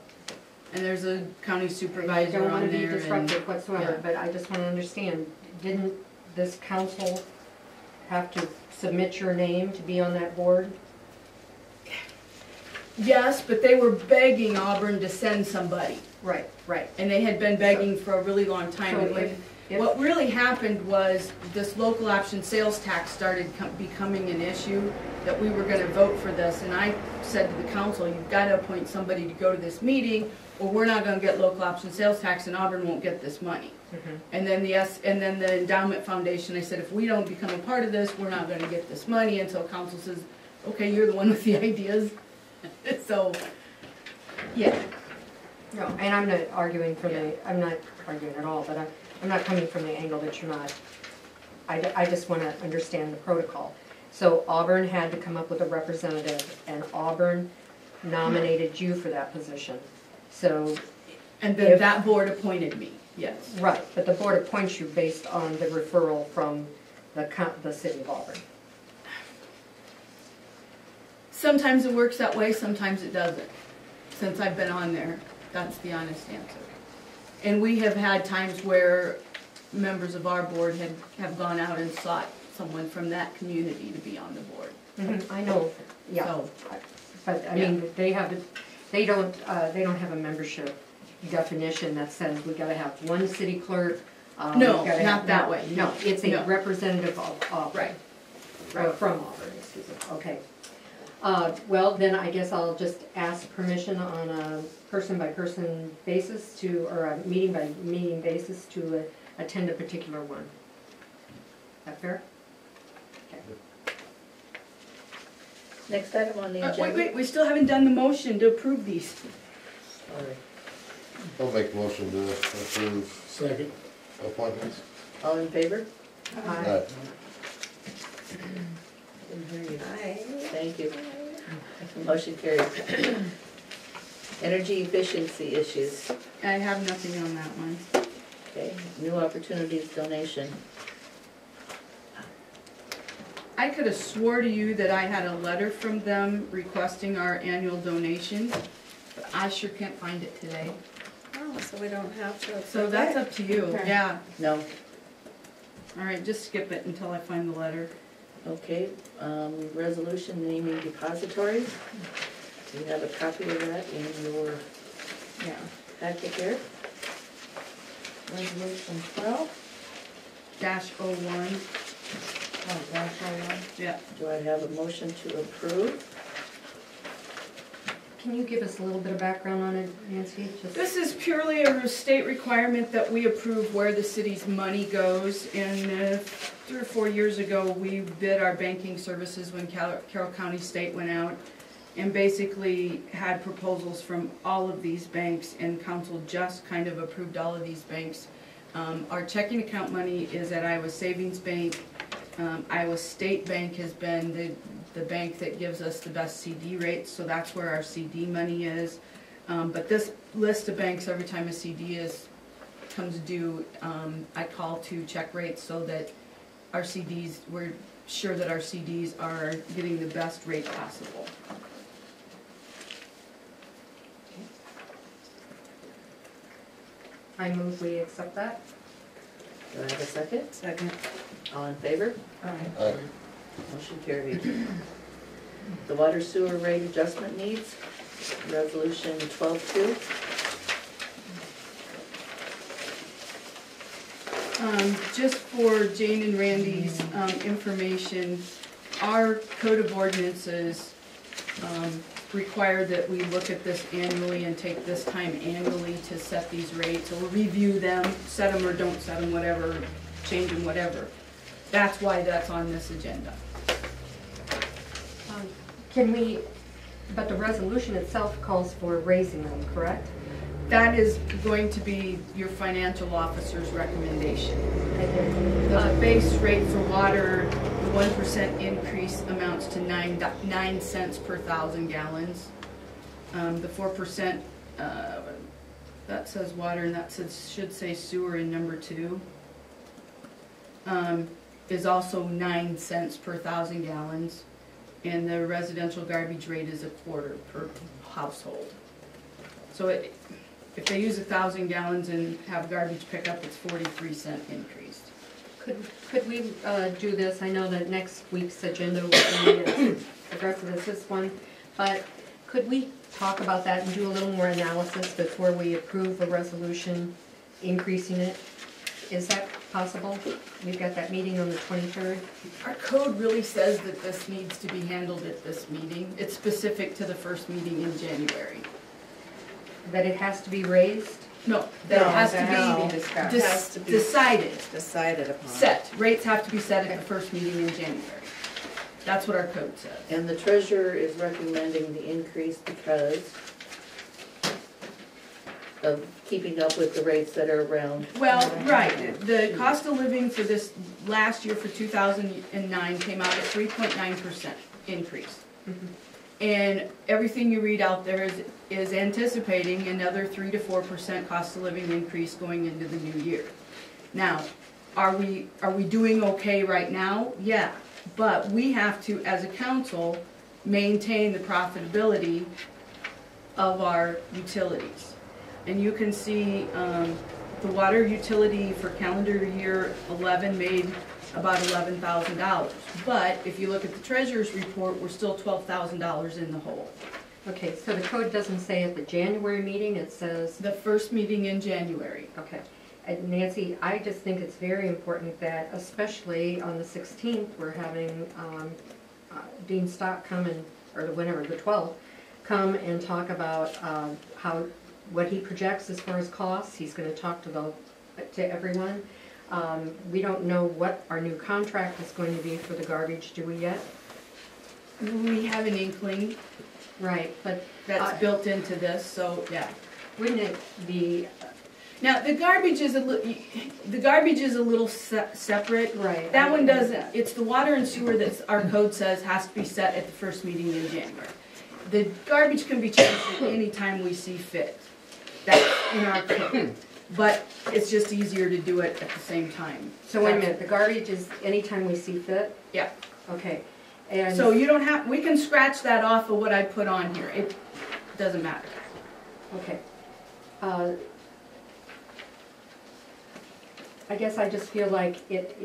And there's a county I supervisor don't want on to be there. disruptive whatsoever, yeah. but I just want to understand, didn't this council have to submit your name to be on that board? Yes, but they were begging Auburn to send somebody. Right. And they had been begging for a really long time. So And What really happened was this local option sales tax started becoming an issue, that we were gonna vote for this, and I said to the council, you've gotta appoint somebody to go to this meeting, or we're not gonna get local option sales tax and Auburn won't get this money. And then the endowment foundation, I said, if we don't become a part of this, we're not gonna get this money, until council says, okay, you're the one with the ideas. So, yeah. No, and I'm not arguing for I'm not arguing at all, but I'm not coming from the angle that you're not. I just want to understand the protocol. So Auburn had to come up with a representative, and Auburn nominated you for that position. So. And then that board appointed me, yes. Right, but the board appoints you based on the referral from the city of Auburn. Sometimes it works that way, sometimes it doesn't. Since I've been on there, that's the honest answer. And we have had times where members of our board have gone out and sought someone from that community to be on the board. I know, yeah. So, but I mean, they don't have a membership definition that says we gotta have one city clerk. No, we gotta not that way. No, it's a No. representative of Auburn. Right. Or from Auburn, excuse me, okay. Well, then I guess I'll just ask permission on a person-by-person basis to, or a meeting-by-meeting basis to attend a particular one. Is that fair? Okay. Next item on the agenda. Wait, we still haven't done the motion to approve these. Sorry. I'll make a motion to approve Second. appointments. All in favor? Aye. Didn't hear you. Aye. Thank you. Motion carried. Energy efficiency issues. I have nothing on that one. Okay, new opportunities donation. I could have swore to you that I had a letter from them requesting our annual donation, but I sure can't find it today. Oh, so we don't have to. So that's up to you, Okay. yeah. No. All right, just skip it until I find the letter. Okay, resolution naming depositories. You have a copy of that in your Yeah. packet here. Resolution 12. -01, Oh, dash oh one. yeah. Do I have a motion to approve? Can you give us a little bit of background on it, Nancy? Just- This is purely a state requirement that we approve where the city's money goes. And 3 or 4 years ago, we bid our banking services when Carroll County State went out and basically had proposals from all of these banks, and council just kind of approved all of these banks. Our checking account money is at Iowa Savings Bank. Iowa State Bank has been the bank that gives us the best CD rates, so that's where our CD money is. But this list of banks, every time a CD comes due, I call to check rates so that our CDs, we're sure that our CDs are getting the best rate possible. I move we accept that. Do I have a second? Second. All in favor? Aye. Motion carried. The water sewer rate adjustment needs, resolution 12-2. Just for Jane and Randy's information, our code of ordinances require that we look at this annually and take this time annually to set these rates, or review them, set them or don't set them, whatever, change them, whatever. That's why that's on this agenda. Can we, but the resolution itself calls for raising them, correct? That is going to be your financial officer's recommendation. The base rate for water, the 1% increase amounts to 9 cents per 1,000 gallons. The 4%, that says water, and that should say sewer in number 2, is also 9 cents per 1,000 gallons. And the residential garbage rate is $0.25 per household. So if they use 1,000 gallons and have garbage pickup, it's 43-cent increase. Could we do this? I know that next week's agenda will be as aggressive as this one, but could we talk about that and do a little more analysis before we approve a resolution increasing it? Is that possible? We've got that meeting on the 23rd. Our code really says that this needs to be handled at this meeting. It's specific to the first meeting in January. That it has to be raised? No, that it has that has to to be be discussed. Has to be decided, decided upon. set. Rates have to be set at the first meeting in January. That's what our code says. And the treasurer is recommending the increase because of keeping up with the rates that are around. Well, right, the cost of living for this last year for 2009 came out at 3.9% increase. And everything you read out there is anticipating another 3 to 4% cost of living increase going into the new year. Now, are we doing okay right now? Yeah, but we have to, as a council, maintain the profitability of our utilities. And you can see the water utility for calendar year 11 made about $11,000. But if you look at the treasurer's report, we're still $12,000 in the hole. Okay, so the code doesn't say at the January meeting, it says, The first meeting in January. okay. And Nancy, I just think it's very important that, especially on the 16th, we're having Dean Stock come and, or whenever, the 12th, come and talk about what he projects as far as costs. He's gonna talk to everyone. We don't know what our new contract is going to be for the garbage, do we yet? We have an inkling Right, but that's built into this, so yeah. wouldn't it be, Now, the garbage is a little separate. right? That one doesn't, it's the water and sewer that our code says has to be set at the first meeting in January. The garbage can be changed at any time we see fit. That's in our code. But it's just easier to do it at the same time. So wait a minute, the garbage is anytime we see fit? Yeah. Okay. And So you don't have, we can scratch that off of what I put on here. It doesn't matter. okay. I guess I just feel like it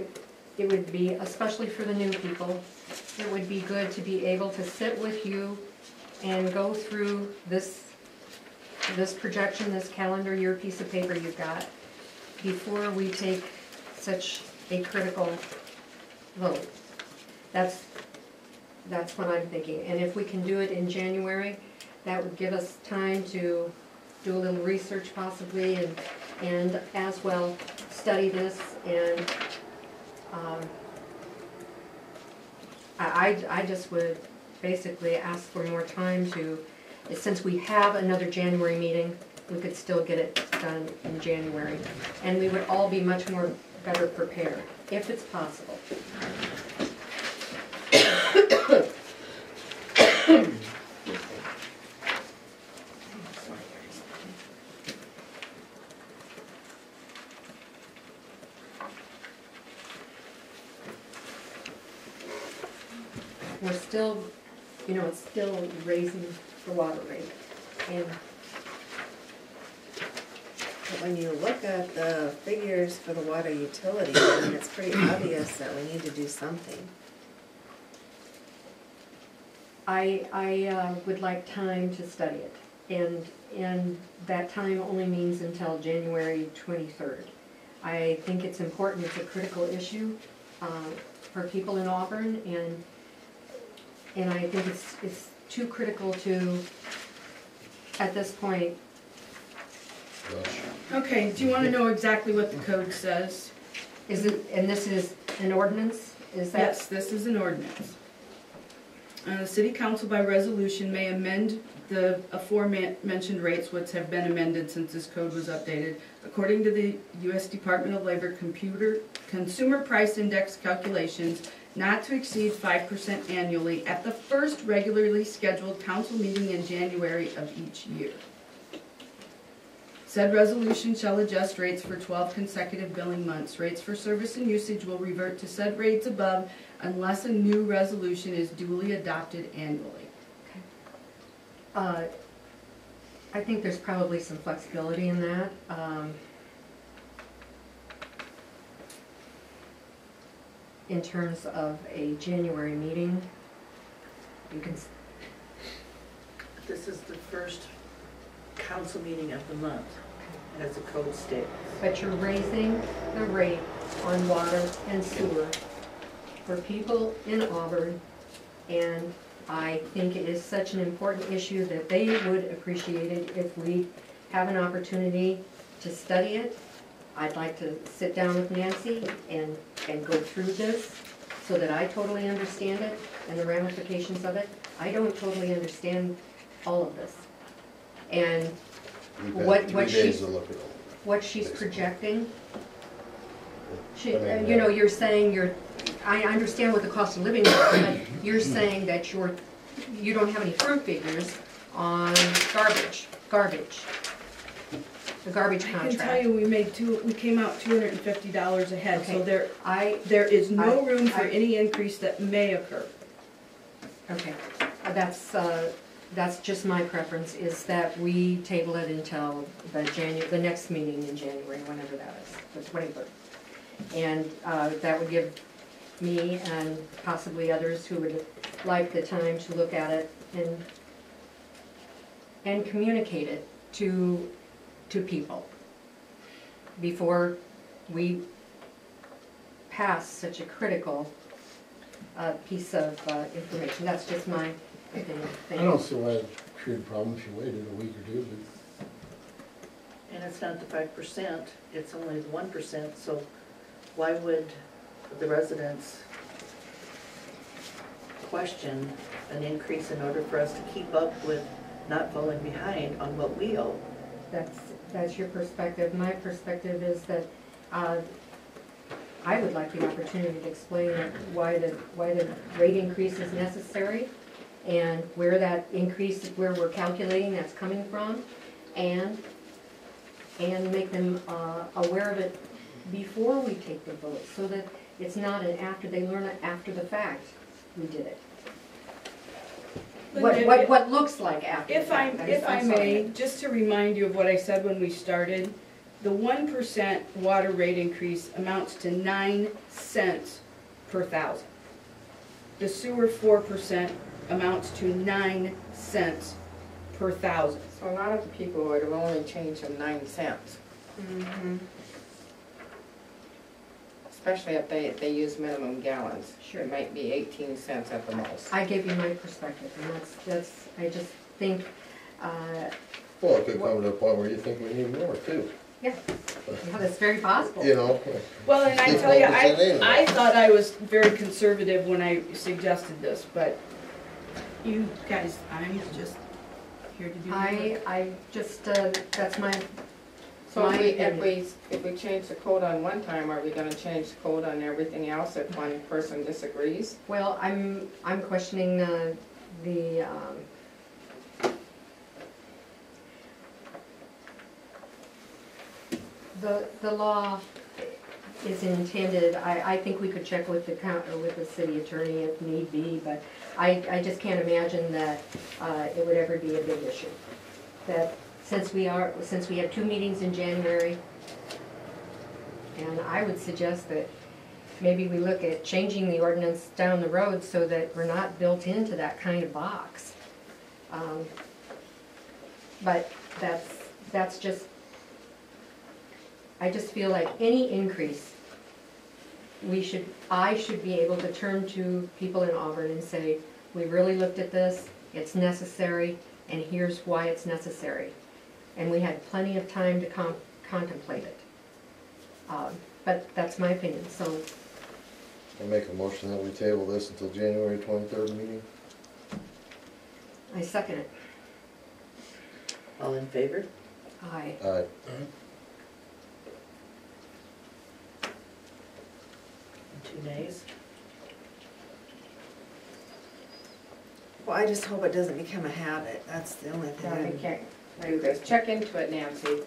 would be, especially for the new people, it would be good to be able to sit with you and go through this projection, this calendar year piece of paper you've got, before we take such a critical vote. That's what I'm thinking. And if we can do it in January, that would give us time to do a little research possibly, and as well study this, and I just would basically ask for more time to, since we have another January meeting, we could still get it done in January. And we would all be much more better prepared, if it's possible. We're still, it's still raising the water rate. And But when you look at the figures for the water utility, I mean, it's pretty obvious that we need to do something. I would like time to study it, and that time only means until January 23rd. I think it's important, it's a critical issue for people in Auburn, and I think it's too critical to, at this point. Okay, do you want to know exactly what the code says? Is it, and this is an ordinance, is that? Yes, this is an ordinance. The city council by resolution may amend the aforementioned rates, which have been amended since this code was updated, according to the U.S. Department of Labor Consumer Price Index calculations, not to exceed 5% annually at the first regularly scheduled council meeting in January of each year. Said resolution shall adjust rates for 12 consecutive billing months. Rates for service and usage will revert to said rates above unless a new resolution is duly adopted annually. I think there's probably some flexibility in that. In terms of a January meeting, you can. This is the first council meeting of the month. as the code states. But you're raising the rate on water and sewer for people in Auburn, and I think it is such an important issue that they would appreciate it if we have an opportunity to study it. I'd like to sit down with Nancy and go through this so that I totally understand it and the ramifications of it. I don't totally understand all of this. And We've what had 3 days she's, to look at it. what she's projecting, I mean, you know, you're saying I understand what the cost of living is, but you're saying that you don't have any firm figures on garbage, the garbage I contract. can tell you, we came out $250 ahead, so Okay. there is no room for I- any increase that may occur. Okay, that's just my preference, is that we table it until the next meeting in January, whenever that is, the 23rd. And that would give me and possibly others who would like the time to look at it and communicate it to people before we pass such a critical piece of information. That's just my opinion. Thank I you. don't see why it create a problem if you waited a week or two, but And it's not the 5%, it's only the 1%, so why would the residents question an increase in order for us to keep up with not falling behind on what we owe? That's your perspective. My perspective is that I would like the opportunity to explain why the rate increase is necessary and where that increase, where we're calculating that's coming from, and make them aware of it before we take the vote, so that it's not they learn it after the fact we did it. What looks like after the fact. If I I'm may, sorry. just to remind you of what I said when we started, the 1% water rate increase amounts to 9 cents per thousand. The sewer 4% amounts to 9 cents per thousand. So a lot of the people would have only changed them 9 cents, especially if they use minimum gallons. Sure. It might be 18 cents at the most. I gave you my perspective, and I just think, Well, it could come to a point where you think we need more too, yeah, that's very possible. you know? Well, and I tell you, 4% anyway. I thought I was very conservative when I suggested this, but you guys, I'm just here to do my work. I just, that's my, So my if opinion. we change the code on one time, are we gonna change the code on everything else if one person disagrees? Well, I'm questioning the law is intended, I think we could check with the city attorney if need be, but I just can't imagine that it would ever be a big issue. That since we had 2 meetings in January, and I would suggest that maybe we look at changing the ordinance down the road so that we're not built into that kind of box. But that's just, I just feel like any increase, I should be able to turn to people in Auburn and say, we really looked at this, it's necessary, and here's why it's necessary. And we had plenty of time to contemplate it. But that's my opinion, so I make a motion that we table this until January 23rd meeting. I second it. All in favor? Aye. Aye. And 2 nays? Well, I just hope it doesn't become a habit, that's the only Yeah, we thing. can't do this. Check into it, Nancy.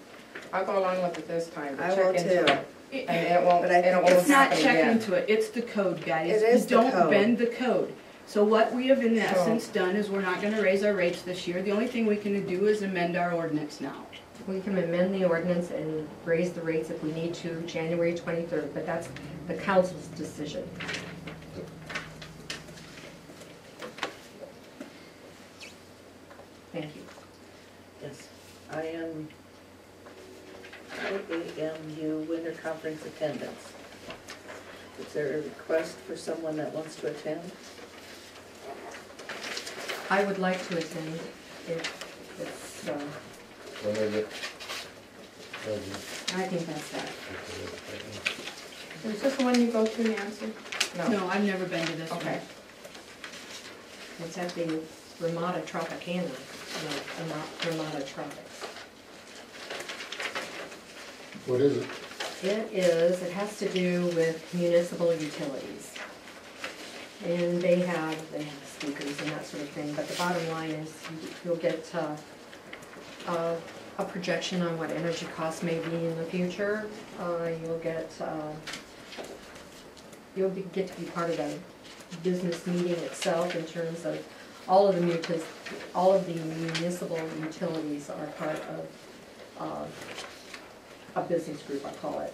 I'll go along with it this time, I but will check into too. it. And it won't, But I think it won't It's not happen check again. into it, it's the code, guys. It is the You don't code. bend the code. So what we have in So- essence done is we're not gonna raise our rates this year. The only thing we can do is amend our ordinance now. We can amend the ordinance and raise the rates if we need to, January 23rd, but that's the council's decision. Thank you. Yes. I am AMU Winter Conference attendance. Is there a request for someone that wants to attend? I would like to attend if it's, When is it? I think that's that. Is this the one you go to, Nancy? No, I've never been to this one. Okay. It's at the Ramada Tropicana, no, Ramada Tropics. What is it? It has to do with municipal utilities. And they have speakers and that sort of thing, but the bottom line is you'll get a projection on what energy costs may be in the future. You'll get get to be part of the business meeting itself in terms of all of the municipal utilities are part of a business group, I call it.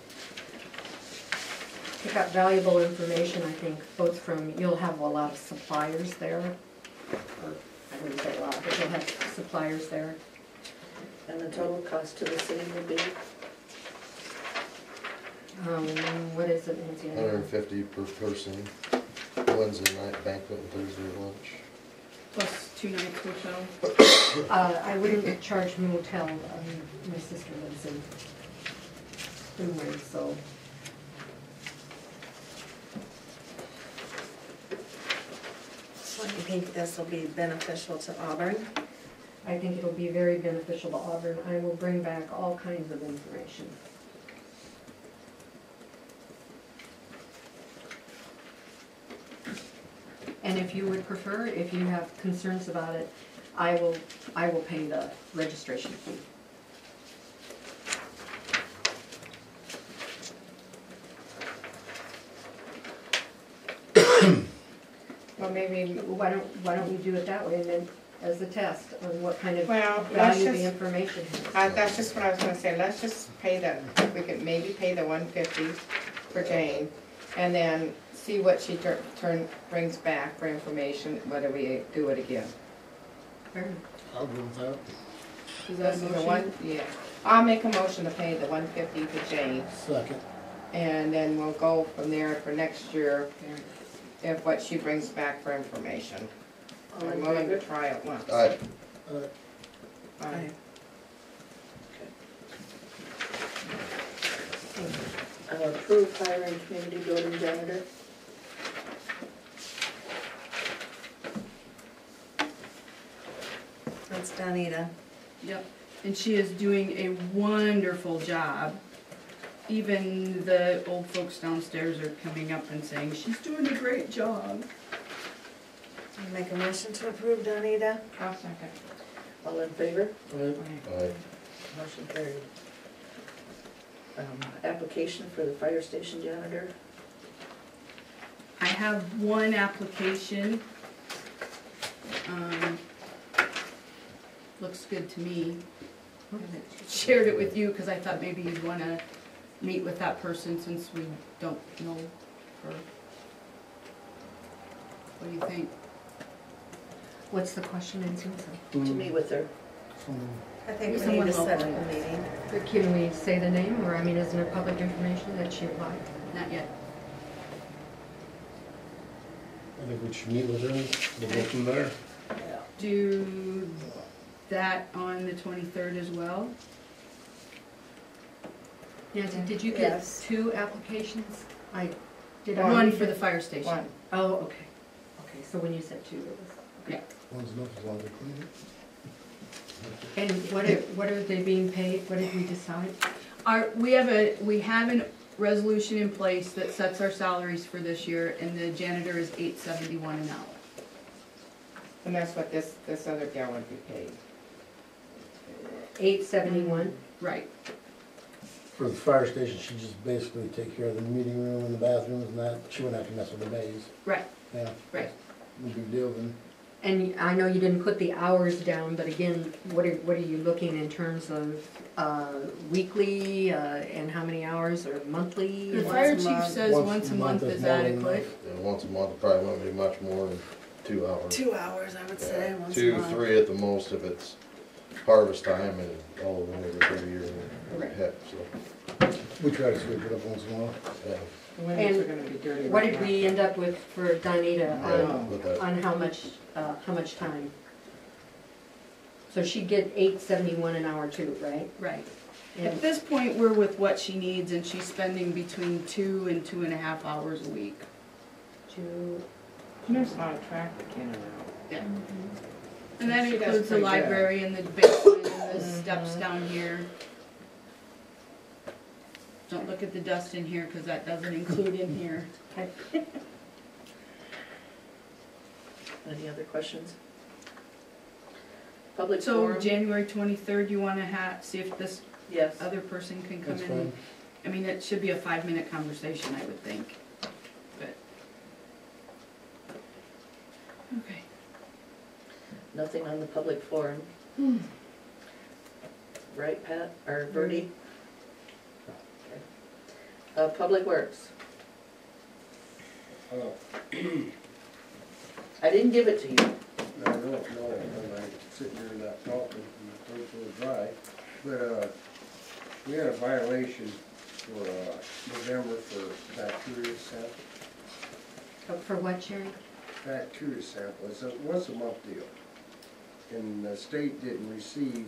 Pick up valuable information, I think, both from, you'll have a lot of suppliers there, or I wouldn't say a lot, but you'll have suppliers there. And the total cost to the city would be? What is it, Nancy? $150 per person, Wednesday night banquet and Thursday lunch. Plus 2 nights hotel. I wouldn't charge motel, my sister lives in Freeman, so. So you think this will be beneficial to Auburn? I think it'll be very beneficial to Auburn. I will bring back all kinds of information. And if you would prefer, if you have concerns about it, I will pay the registration fee. Well, maybe, why don't we do it that way, and then as a test on what kind of Well, value the information has. That's just what I was gonna say, let's just pay we could maybe pay the $150 for Jane, and then see what she brings back for information, whether we do it again. I'll go with that. Is that a This is the motion? one, yeah. I'll make a motion to pay the $150 to Jane, Second. and then we'll go from there for next year, if what she brings back for information. All in I'm willing to favor? try it once. Aye. Aye. Approve hiring community building janitor. That's Donita. Yep, and she is doing a wonderful job. Even the old folks downstairs are coming up and saying, she's doing a great job. Make a motion to approve Donita. I'll second. All in favor? Aye. Motion carried. Application for the fire station janitor. I have one application. Looks good to me. Shared it with you because I thought maybe you'd want to meet with that person since we don't know her. What do you think? What's the question, Nancy? To meet with her. I think we Someone need to set up local. a meeting. Can we say the name, or, I mean, isn't it public information that she applied? Not yet. I think we should meet with her, we'll go from there. Do that on the 23rd as well. Nancy, did you get Yes. 2 applications? Did I? One for the fire station. One. Oh, okay. Okay, so when you said 2, it was. Yeah. One's enough as long as they clean it. And what are they being paid? What did we decide? We have a resolution in place that sets our salaries for this year, and the janitor is $8.71 an hour. And that's what this other gal would be paid. 871? Right. For the fire station, she just basically take care of the meeting room and the bathrooms and that, she wouldn't have to mess with the bays. Right. Yeah. Right. No big deal then. And I know you didn't put the hours down, but again, what are you looking in terms of weekly, and how many hours, or monthly? The and- fire Once a chief month. says once a month is more than adequate. enough. Yeah, once a month, probably wouldn't be much more than 2 hours. 2 hours, I would say, Yeah, once a 2, month. 3 at the most if it's harvest time and all the winter every year. Right. Heck, so. We try to sweep it up once in a while. Yeah. The windows are And gonna be dirty. What right did now. we end up with for Donita With that. on how much time? So she'd get $8.71 an hour too, right? Right. And At this point, we're with what she needs, and she's spending between 2 and 2.5 hours a week. There's a lot of traffic in and out. Yeah. And that She does includes the pretty good. library and the basement and the steps down here. Don't look at the dust in here, because that doesn't include in here. Any other questions? Public So forum? January 23rd, you want to see if this Yes. other person can come That's in? fine. I mean, it should be a 5-minute conversation, I would think. But. Okay. Nothing on the public forum? Right, Pat, or Bertie? Okay. Public Works, Oh, I didn't give it to you. no, and I'm sitting here not talking, and the throat's a little dry. But, we had a violation for, November for bacteria sample. for what, Sherry? Bacteria sample, it's a once a month deal. And the state didn't receive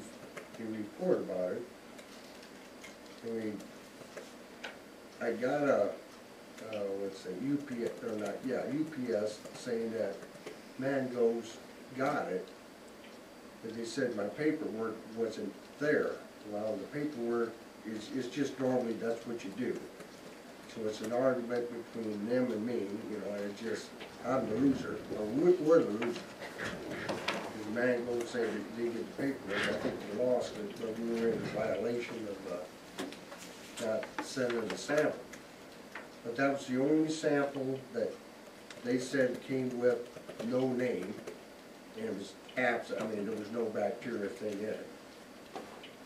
a report about it. I got a, let's say UPS, or not, yeah, UPS saying that Mango's got it, but they said my paperwork wasn't there. Well, the paperwork is just normally, that's what you do. So it's an argument between them and me, you know, and it's just, I'm the loser, or we're the loser. Because Mango said that they get the paperwork, I think they lost it, but we were in violation of, not sending the sample. But that was the only sample that they said came with no name, and it was absent, I mean, there was no bacteria thing in it.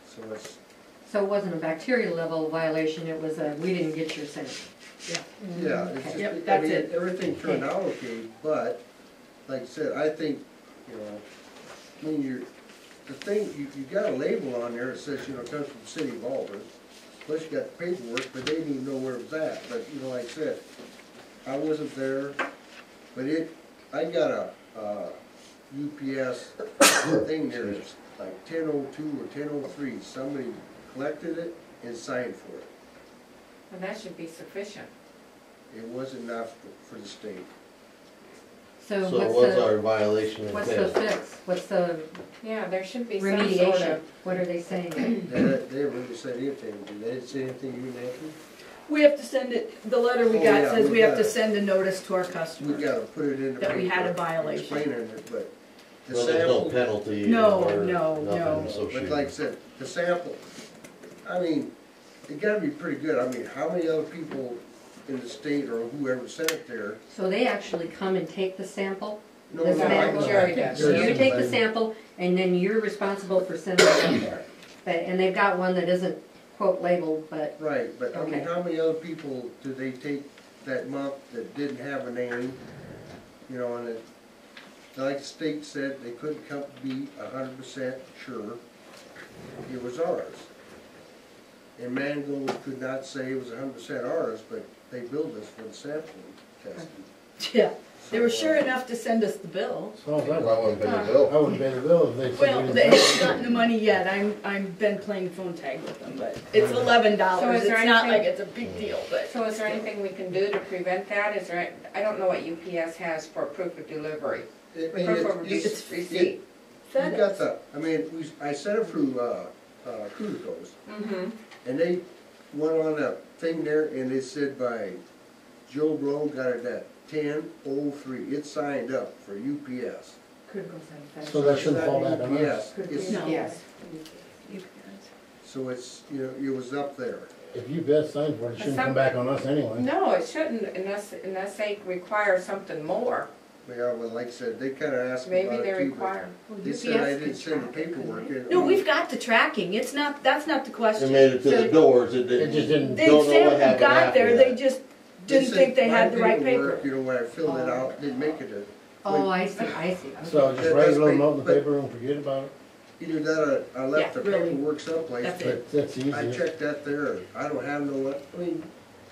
So it's, So it wasn't a bacteria level violation, it was a, we didn't get your sample. yeah, it's just, Yep, I that's mean, it. everything turned out okay, but, like I said, I think, you know, I mean, the thing, you got a label on there that says, you know, it comes from the city of Auburn, plus you got the paperwork, but they didn't even know where it was at, but, you know, like I said, I wasn't there, but I got a, UPS thing there that's like 10:02 or 10:03, somebody collected it and signed for it. And that should be sufficient. It wasn't enough for the state. So So what's our what's violation of what's the this? fix? What's the Yeah, there should be some sort remediation? of, What are they saying? They didn't really say anything, did they? Didn't say anything, you, Nancy? We have to send it, the letter we Oh, got yeah, says we we have to got it. send a notice to our We customers. gotta put it in the That we had a paper violation. explaining it, but the Well, there's no sample, penalty No, or no, nothing no. but associated. like I said, the sample, I mean, it gotta be pretty good. I mean, how many other people in the state or whoever sent it there? So they actually come and take the sample? No, This no, sample? I- Jerry does. So you take the sample and then you're responsible for sending it up there. And they've got one that isn't quote labeled, but Right, but I mean, Okay. how many other people did they take that month that didn't have a name? You know, and it, like the state said, they couldn't come be 100% sure it was ours. And Mango could not say it was 100% ours, but they billed us for the sampling testing. Yeah, they were So, sure enough to send us the bill. So if that, I wouldn't pay the I bill. wouldn't pay the bill if they said Well, we they didn't. haven't gotten the money yet, I'm been playing phone tag with them, but it's So $11, is it's there not anything- like it's a big deal, but. so is there anything we can do to prevent that? Is there, I don't know what UPS has for proof of delivery. I mean, Proof of it's- receipt. You got the, I mean, I sent it through, Crucos, Mm-hmm. and they went on that thing there, and it said by Joe Blow got it at 10:03. It's signed up for UPS. So that shouldn't fall back on us. Yes, it's, No. Yes. so it's, you know, it was up there. If you bet signed for it, it shouldn't come back on us anyway. No, it shouldn't unless they require something more. Yeah, well, like I said, they kinda asked me Maybe about they it too, require. but they said I didn't send the paperwork in. No, we've got the tracking, it's not, that's not the It question. made it to the doors, it It just didn't, didn't. The don't know what sample happened got there, after they that. just didn't think they had the right paper. You know, when I filled it out, didn't make it a, oh, I see. So just write a little note in the paper and forget about it? either that or I left the Yeah, really. paperwork someplace, That's but it. That's easy. I checked that there, I don't have no,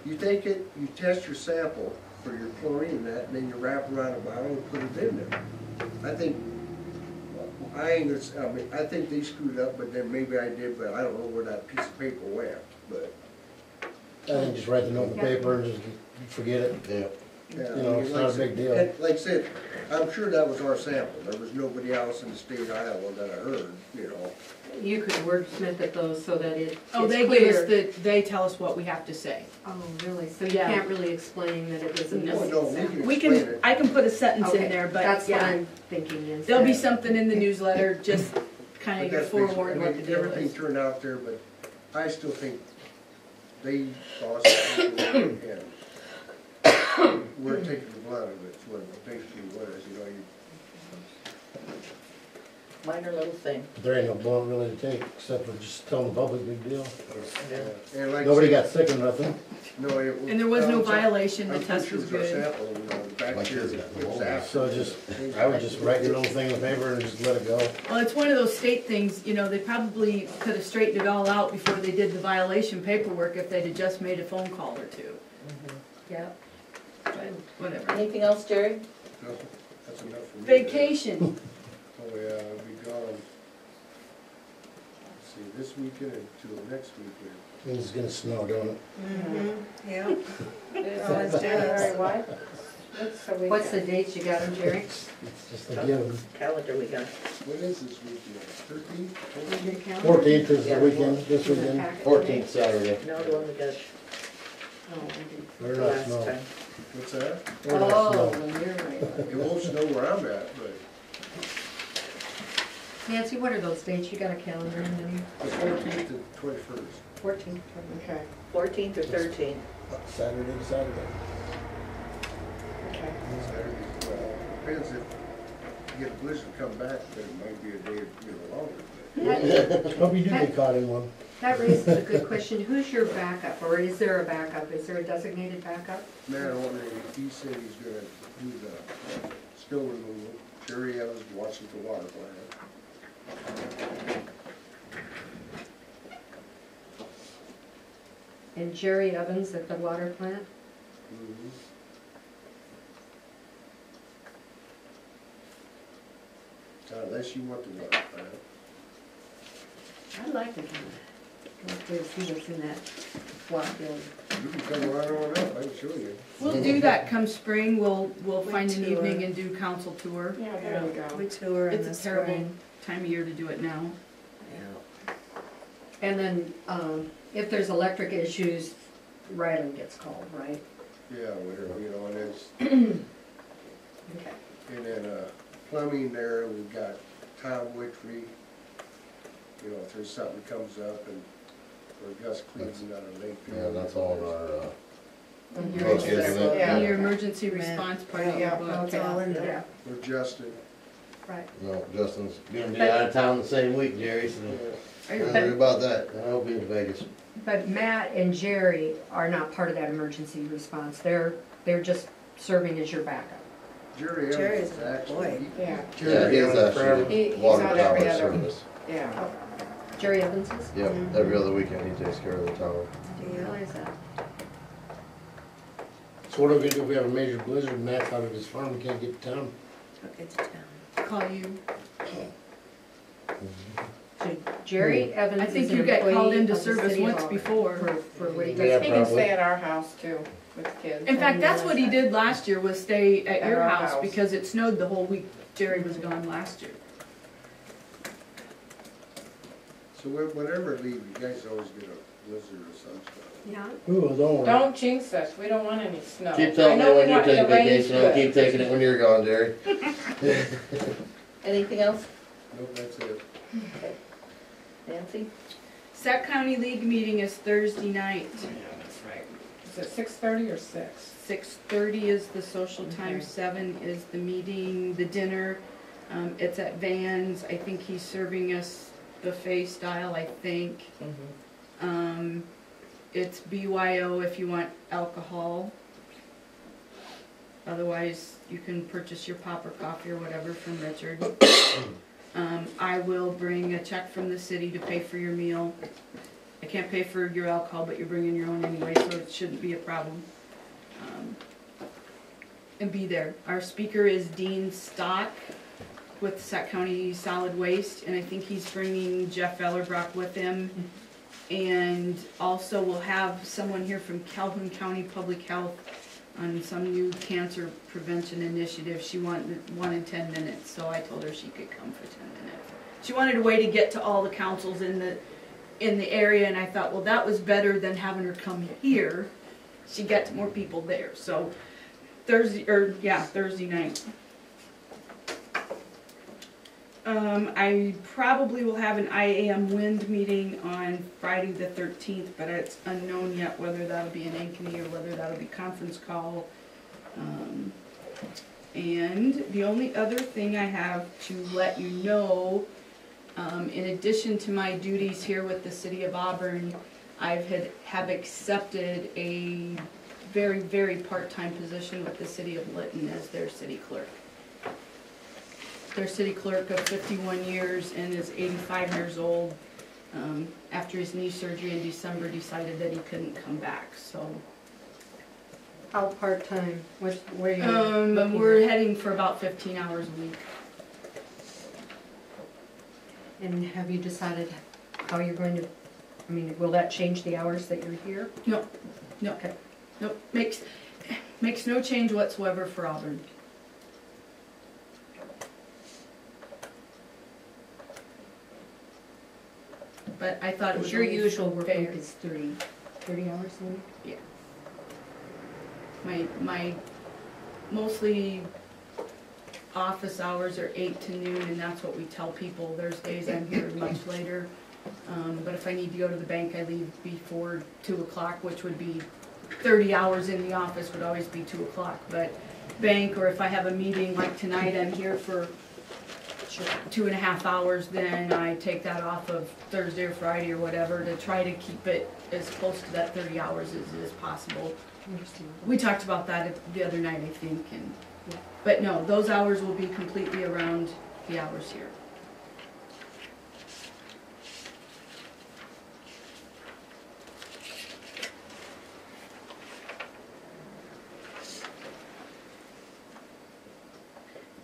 you take it, you test your sample for your chlorine and that, and then you wrap around a bottle and put it in there. I think, I think they screwed up, but then maybe I did, but I don't know where that piece of paper went, but. I think just write the note in the paper and just forget it. Yeah. Yeah, You know, I mean, it's like not I a said- big deal. Like I said, I'm sure that was our sample, there was nobody else in the state of Iowa that I heard, you know. You could wordsmith it though, so that it's Oh, they clear. give us they tell us what we have to say. Oh, really? So you Yeah. can't really explain that it isn't No, Oh, no, we necessary? can We explain can, it. I can put a sentence in Okay, there, but that's what yeah, I'm thinking is. there'll be that- something in the newsletter, just But kinda get that's basically- forewarned I what the mean, deal everything is. turned out there, but I still think they lost it and we're taking the blood of it, is what it basically was, you know, Minor little thing. But there ain't no blood really to take, except for just telling the public, big deal. and like. I Nobody said, got sick or nothing. No, it. And there was no I'm sure- violation, the I'm test pretty was sure it good. our sample, you know, the My kids bacteria got was pneumonia. after. So just, I would just write your little thing in the paper and just let it go. Well, it's one of those state things, you know, they probably could have straightened it all out before they did the violation paperwork if they'd have just made a phone call or two, Yeah. but whatever. Anything else, Jerry? No, that's enough for me. Vacation, Oh, yeah, I'll be gone. Let's see, this weekend until next weekend. It's gonna snow, don't it? Mm-hmm, yeah. Always January what? What's the dates you got them, Jerry? It's just a given. Calendar we got. When is this weekend? 13th? Your calendar? 14th is the Yeah. weekend, this In the weekend. packet 14th Saturday. No, the one we got Oh, I didn't. Or the not last snow. time. What's that? Or not Oh, snow. well, you're right. It won't snow where I'm at, but Nancy, what are those dates? You got a calendar in there? the 14th and 21st. 14th. Okay, 14th or 13th? Saturday to Saturday. okay. Saturday, well, depends if you get a blizzard come back, then it might be a day, longer. Hope you do get caught in one. That raises a good question. Who's your backup, or is there a backup? Is there a designated backup? But Matt Orner, he said he's gonna do the snow removal. Jerry Evans watching the water plant. And Jerry Evans at the water plant? Mhm. Unless you want the water plant. I'd like to go up there and see what's in that block building. You can come right on up, I can show you. we'll do that come spring, we'll We find an tour. evening and do council tour. Yeah, there we go. We tour in the It's a terrible spring. time of year to do it now. Yeah. And then, if there's electric issues, Ryland gets called, right? Yeah, whatever, you know, and it's, Okay. and then, plumbing there, we've got Tom Witry. You know, if there's something comes up and, or Gus Cleveland out of Lakeview. Yeah, that's all in our, In your- book, isn't it? Yeah. In your emergency response part of your Yeah. book. It's all in there. Or Justin. Right. No, Justin's gonna be out of town the same week, Jerry, so Yeah. don't worry about that. I hope he's in Vegas. But Matt and Jerry are not part of that emergency response. They're just serving as your backup. Jerry Jerry's Evans a actually. boy. Yeah, Yeah, he's actually He's water on tower every other- service. yeah. Jerry Evans is? Yep, every other weekend he takes care of the tower. I didn't realize that. So what are we gonna do if we have a major blizzard and Matt's out of his farm, we can't get to town? Okay, to town. Call you. So Jerry Evans I is think an you got called employee into of the service city of once Auburn before. For what he Yeah, does. He can probably. stay at our house too, with kids. In fact, that's what he did last year, was stay at At your our house, house. because it snowed the whole week Jerry was gone last year. So whenever I leave, you guys always get a blizzard or some stuff. Yeah. Ooh, don't worry. Don't jinx us, we don't want any snow. Keep I telling me know we when you want the take rain's vacation, I'll good. keep taking it when you're gone, Jerry. Anything else? Nope, that's it. Nancy? Sac County League meeting is Thursday night. Yeah, that's right. Is it 6:30 or 6? 6:30 is the social time, Okay. 7 is the meeting, the dinner. It's at Vans. I think he's serving us buffet style, I think. It's BYO if you want alcohol. Otherwise, you can purchase your pop or coffee or whatever from Richard. I will bring a check from the city to pay for your meal. I can't pay for your alcohol, but you're bringing your own anyway, so it shouldn't be a problem. And be there. Our speaker is Dean Stock with Sac County Solid Waste, and I think he's bringing Jeff Ellerbrock with him. And also we'll have someone here from Calhoun County Public Health on some new cancer prevention initiative. She wanted 1 in 10 minutes, so I told her she could come for 10 minutes. She wanted a way to get to all the councils in the area, and I thought, well, that was better than having her come here. She'd get to more people there. So Thursday night. I probably will have an IAM wind meeting on Friday the 13th, but it's unknown yet whether that'll be an Ankeny or whether that'll be conference call. And the only other thing I have to let you know, in addition to my duties here with the City of Auburn, have accepted a very, very part-time position with the City of Lytton as their city clerk. Their city clerk of 51 years and is 85 years old. After his knee surgery in December, decided that he couldn't come back. So, How part-time? Where are you looking we're at? heading for about 15 hours a week. And have you decided how you're going to, I mean, will that change the hours that you're here? No. Okay. Nope, makes no change whatsoever for Auburn. But I thought it was Your only usual work fair. week is 30 hours a week? Yeah. My mostly office hours are 8 to noon, and that's what we tell people. There's days I'm here much later. But if I need to go to the bank, I leave before 2 o'clock, which would be 30 hours in the office would always be 2 o'clock. But bank, or if I have a meeting like tonight, I'm here for 2.5 hours, then I take that off of Thursday or Friday or whatever to try to keep it as close to that 30 hours as possible. We talked about that the other night, I think, and but no, those hours will be completely around the hours here.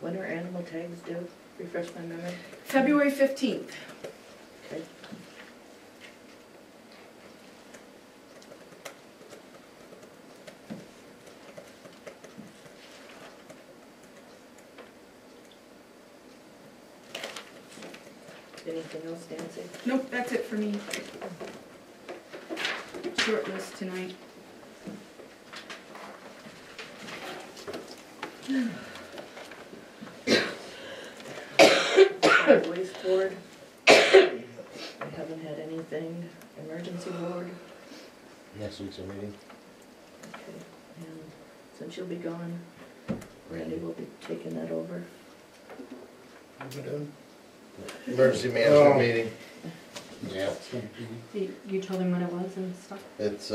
When are animal tags due? Refresh my memory. February 15th. Okay. Anything else, Nancy? Nope, that's it for me. Short list tonight. Solid Waste Board. I haven't had anything. Emergency Board. Next week's a meeting. Okay. And since you'll be gone, Randy will be taking that over. What we doing? Emergency management Oh. meeting. Yeah, You told him when it was and stuff? it's,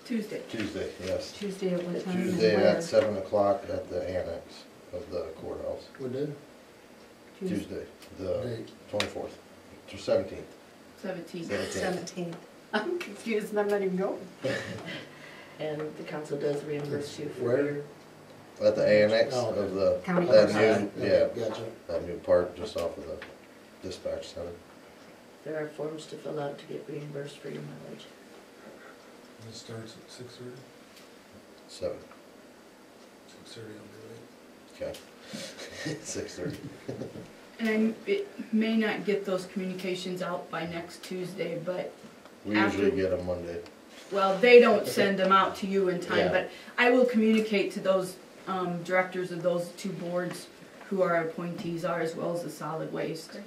Tuesday. Tuesday, yes. Tuesday at what time? and Tuesday where? at 7 o'clock at the annex of the courthouse. What day? Tuesday, the Date. 24th, to 17th. 17th. 17th. I'm confused and I'm not even going. And the council does reimburse you for Where? your, At the annex Oh, of the, County that courthouse. new, yeah, Gotcha. that new part just off of the dispatch center. there are forms to fill out to get reimbursed for your mileage. It starts at 6:30. 7, 6:30 I'll be late. okay. 6:30. And it may not get those communications out by next Tuesday, but, We usually get them Monday. well, they don't send them out to you in time, Yeah. but I will communicate to those directors of those two boards who our appointees are, as well as the solid waste.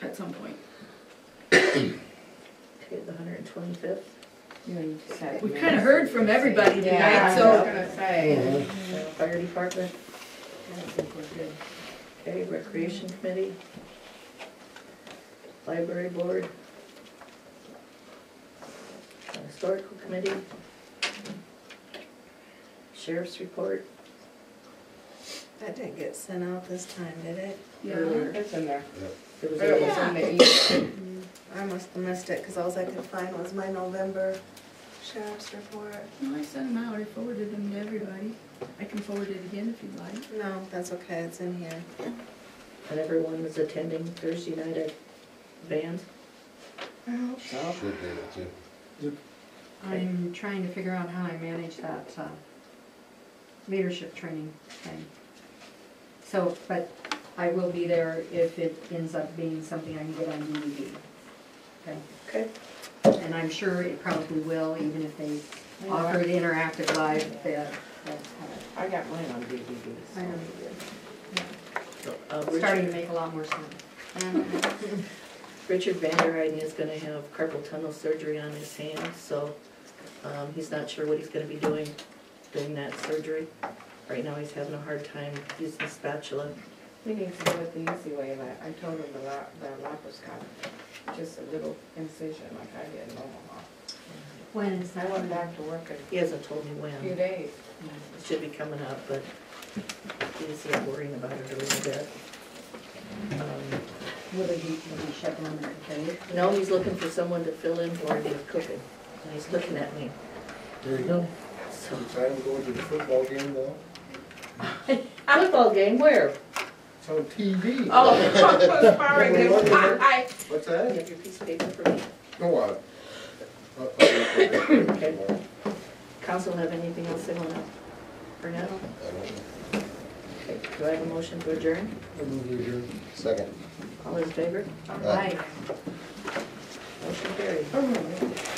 At some point. Okay, the 125th. We've kind of heard from everybody Yeah, tonight, I was so. gonna say. Fire Department. I think we're good. Okay, Recreation Committee. Library Board. Historical Committee. Sheriff's Report. That didn't get sent out this time, did it? It's in there. It was It early. was in the email. I must have missed it, cause all I could find was my November sheriff's report. No, I sent them out, I forwarded them to everybody. I can forward it again if you'd like. No, that's okay, it's in here. And everyone was attending Thursday night at band. I hope so. Should be able to. I'm trying to figure out how I manage that leadership training thing. So, but I will be there if it ends up being something I can get on DVD. Okay? Okay. And I'm sure it probably will, even if they offer it interactive live, I got mine on DVD. I know Richard- starting to make a lot more sense. Richard Vanderheiden is gonna have carpal tunnel surgery on his hand, so, he's not sure what he's gonna be doing during that surgery. Right now, he's having a hard time using the spatula. He needs to do it the easy way, and I told him the laparoscopic, just a little incision like I did in Omaha. When is I that? went back to work in He hasn't told me a few when. days. It should be coming up, but he's worrying about it a little bit. Will he shut down the cafe? No, he's looking for someone to fill in for him with cooking, and he's looking at me, There you go. so. Time to go to the football game now? Football game, where? It's on TV. Oh, sorry, What's You that? have your piece of paper for me? Go on. Okay. Council have anything else they wanna bring out? I don't know. Okay, do I have a motion to adjourn? Second. All in favor? Right. Motion carried.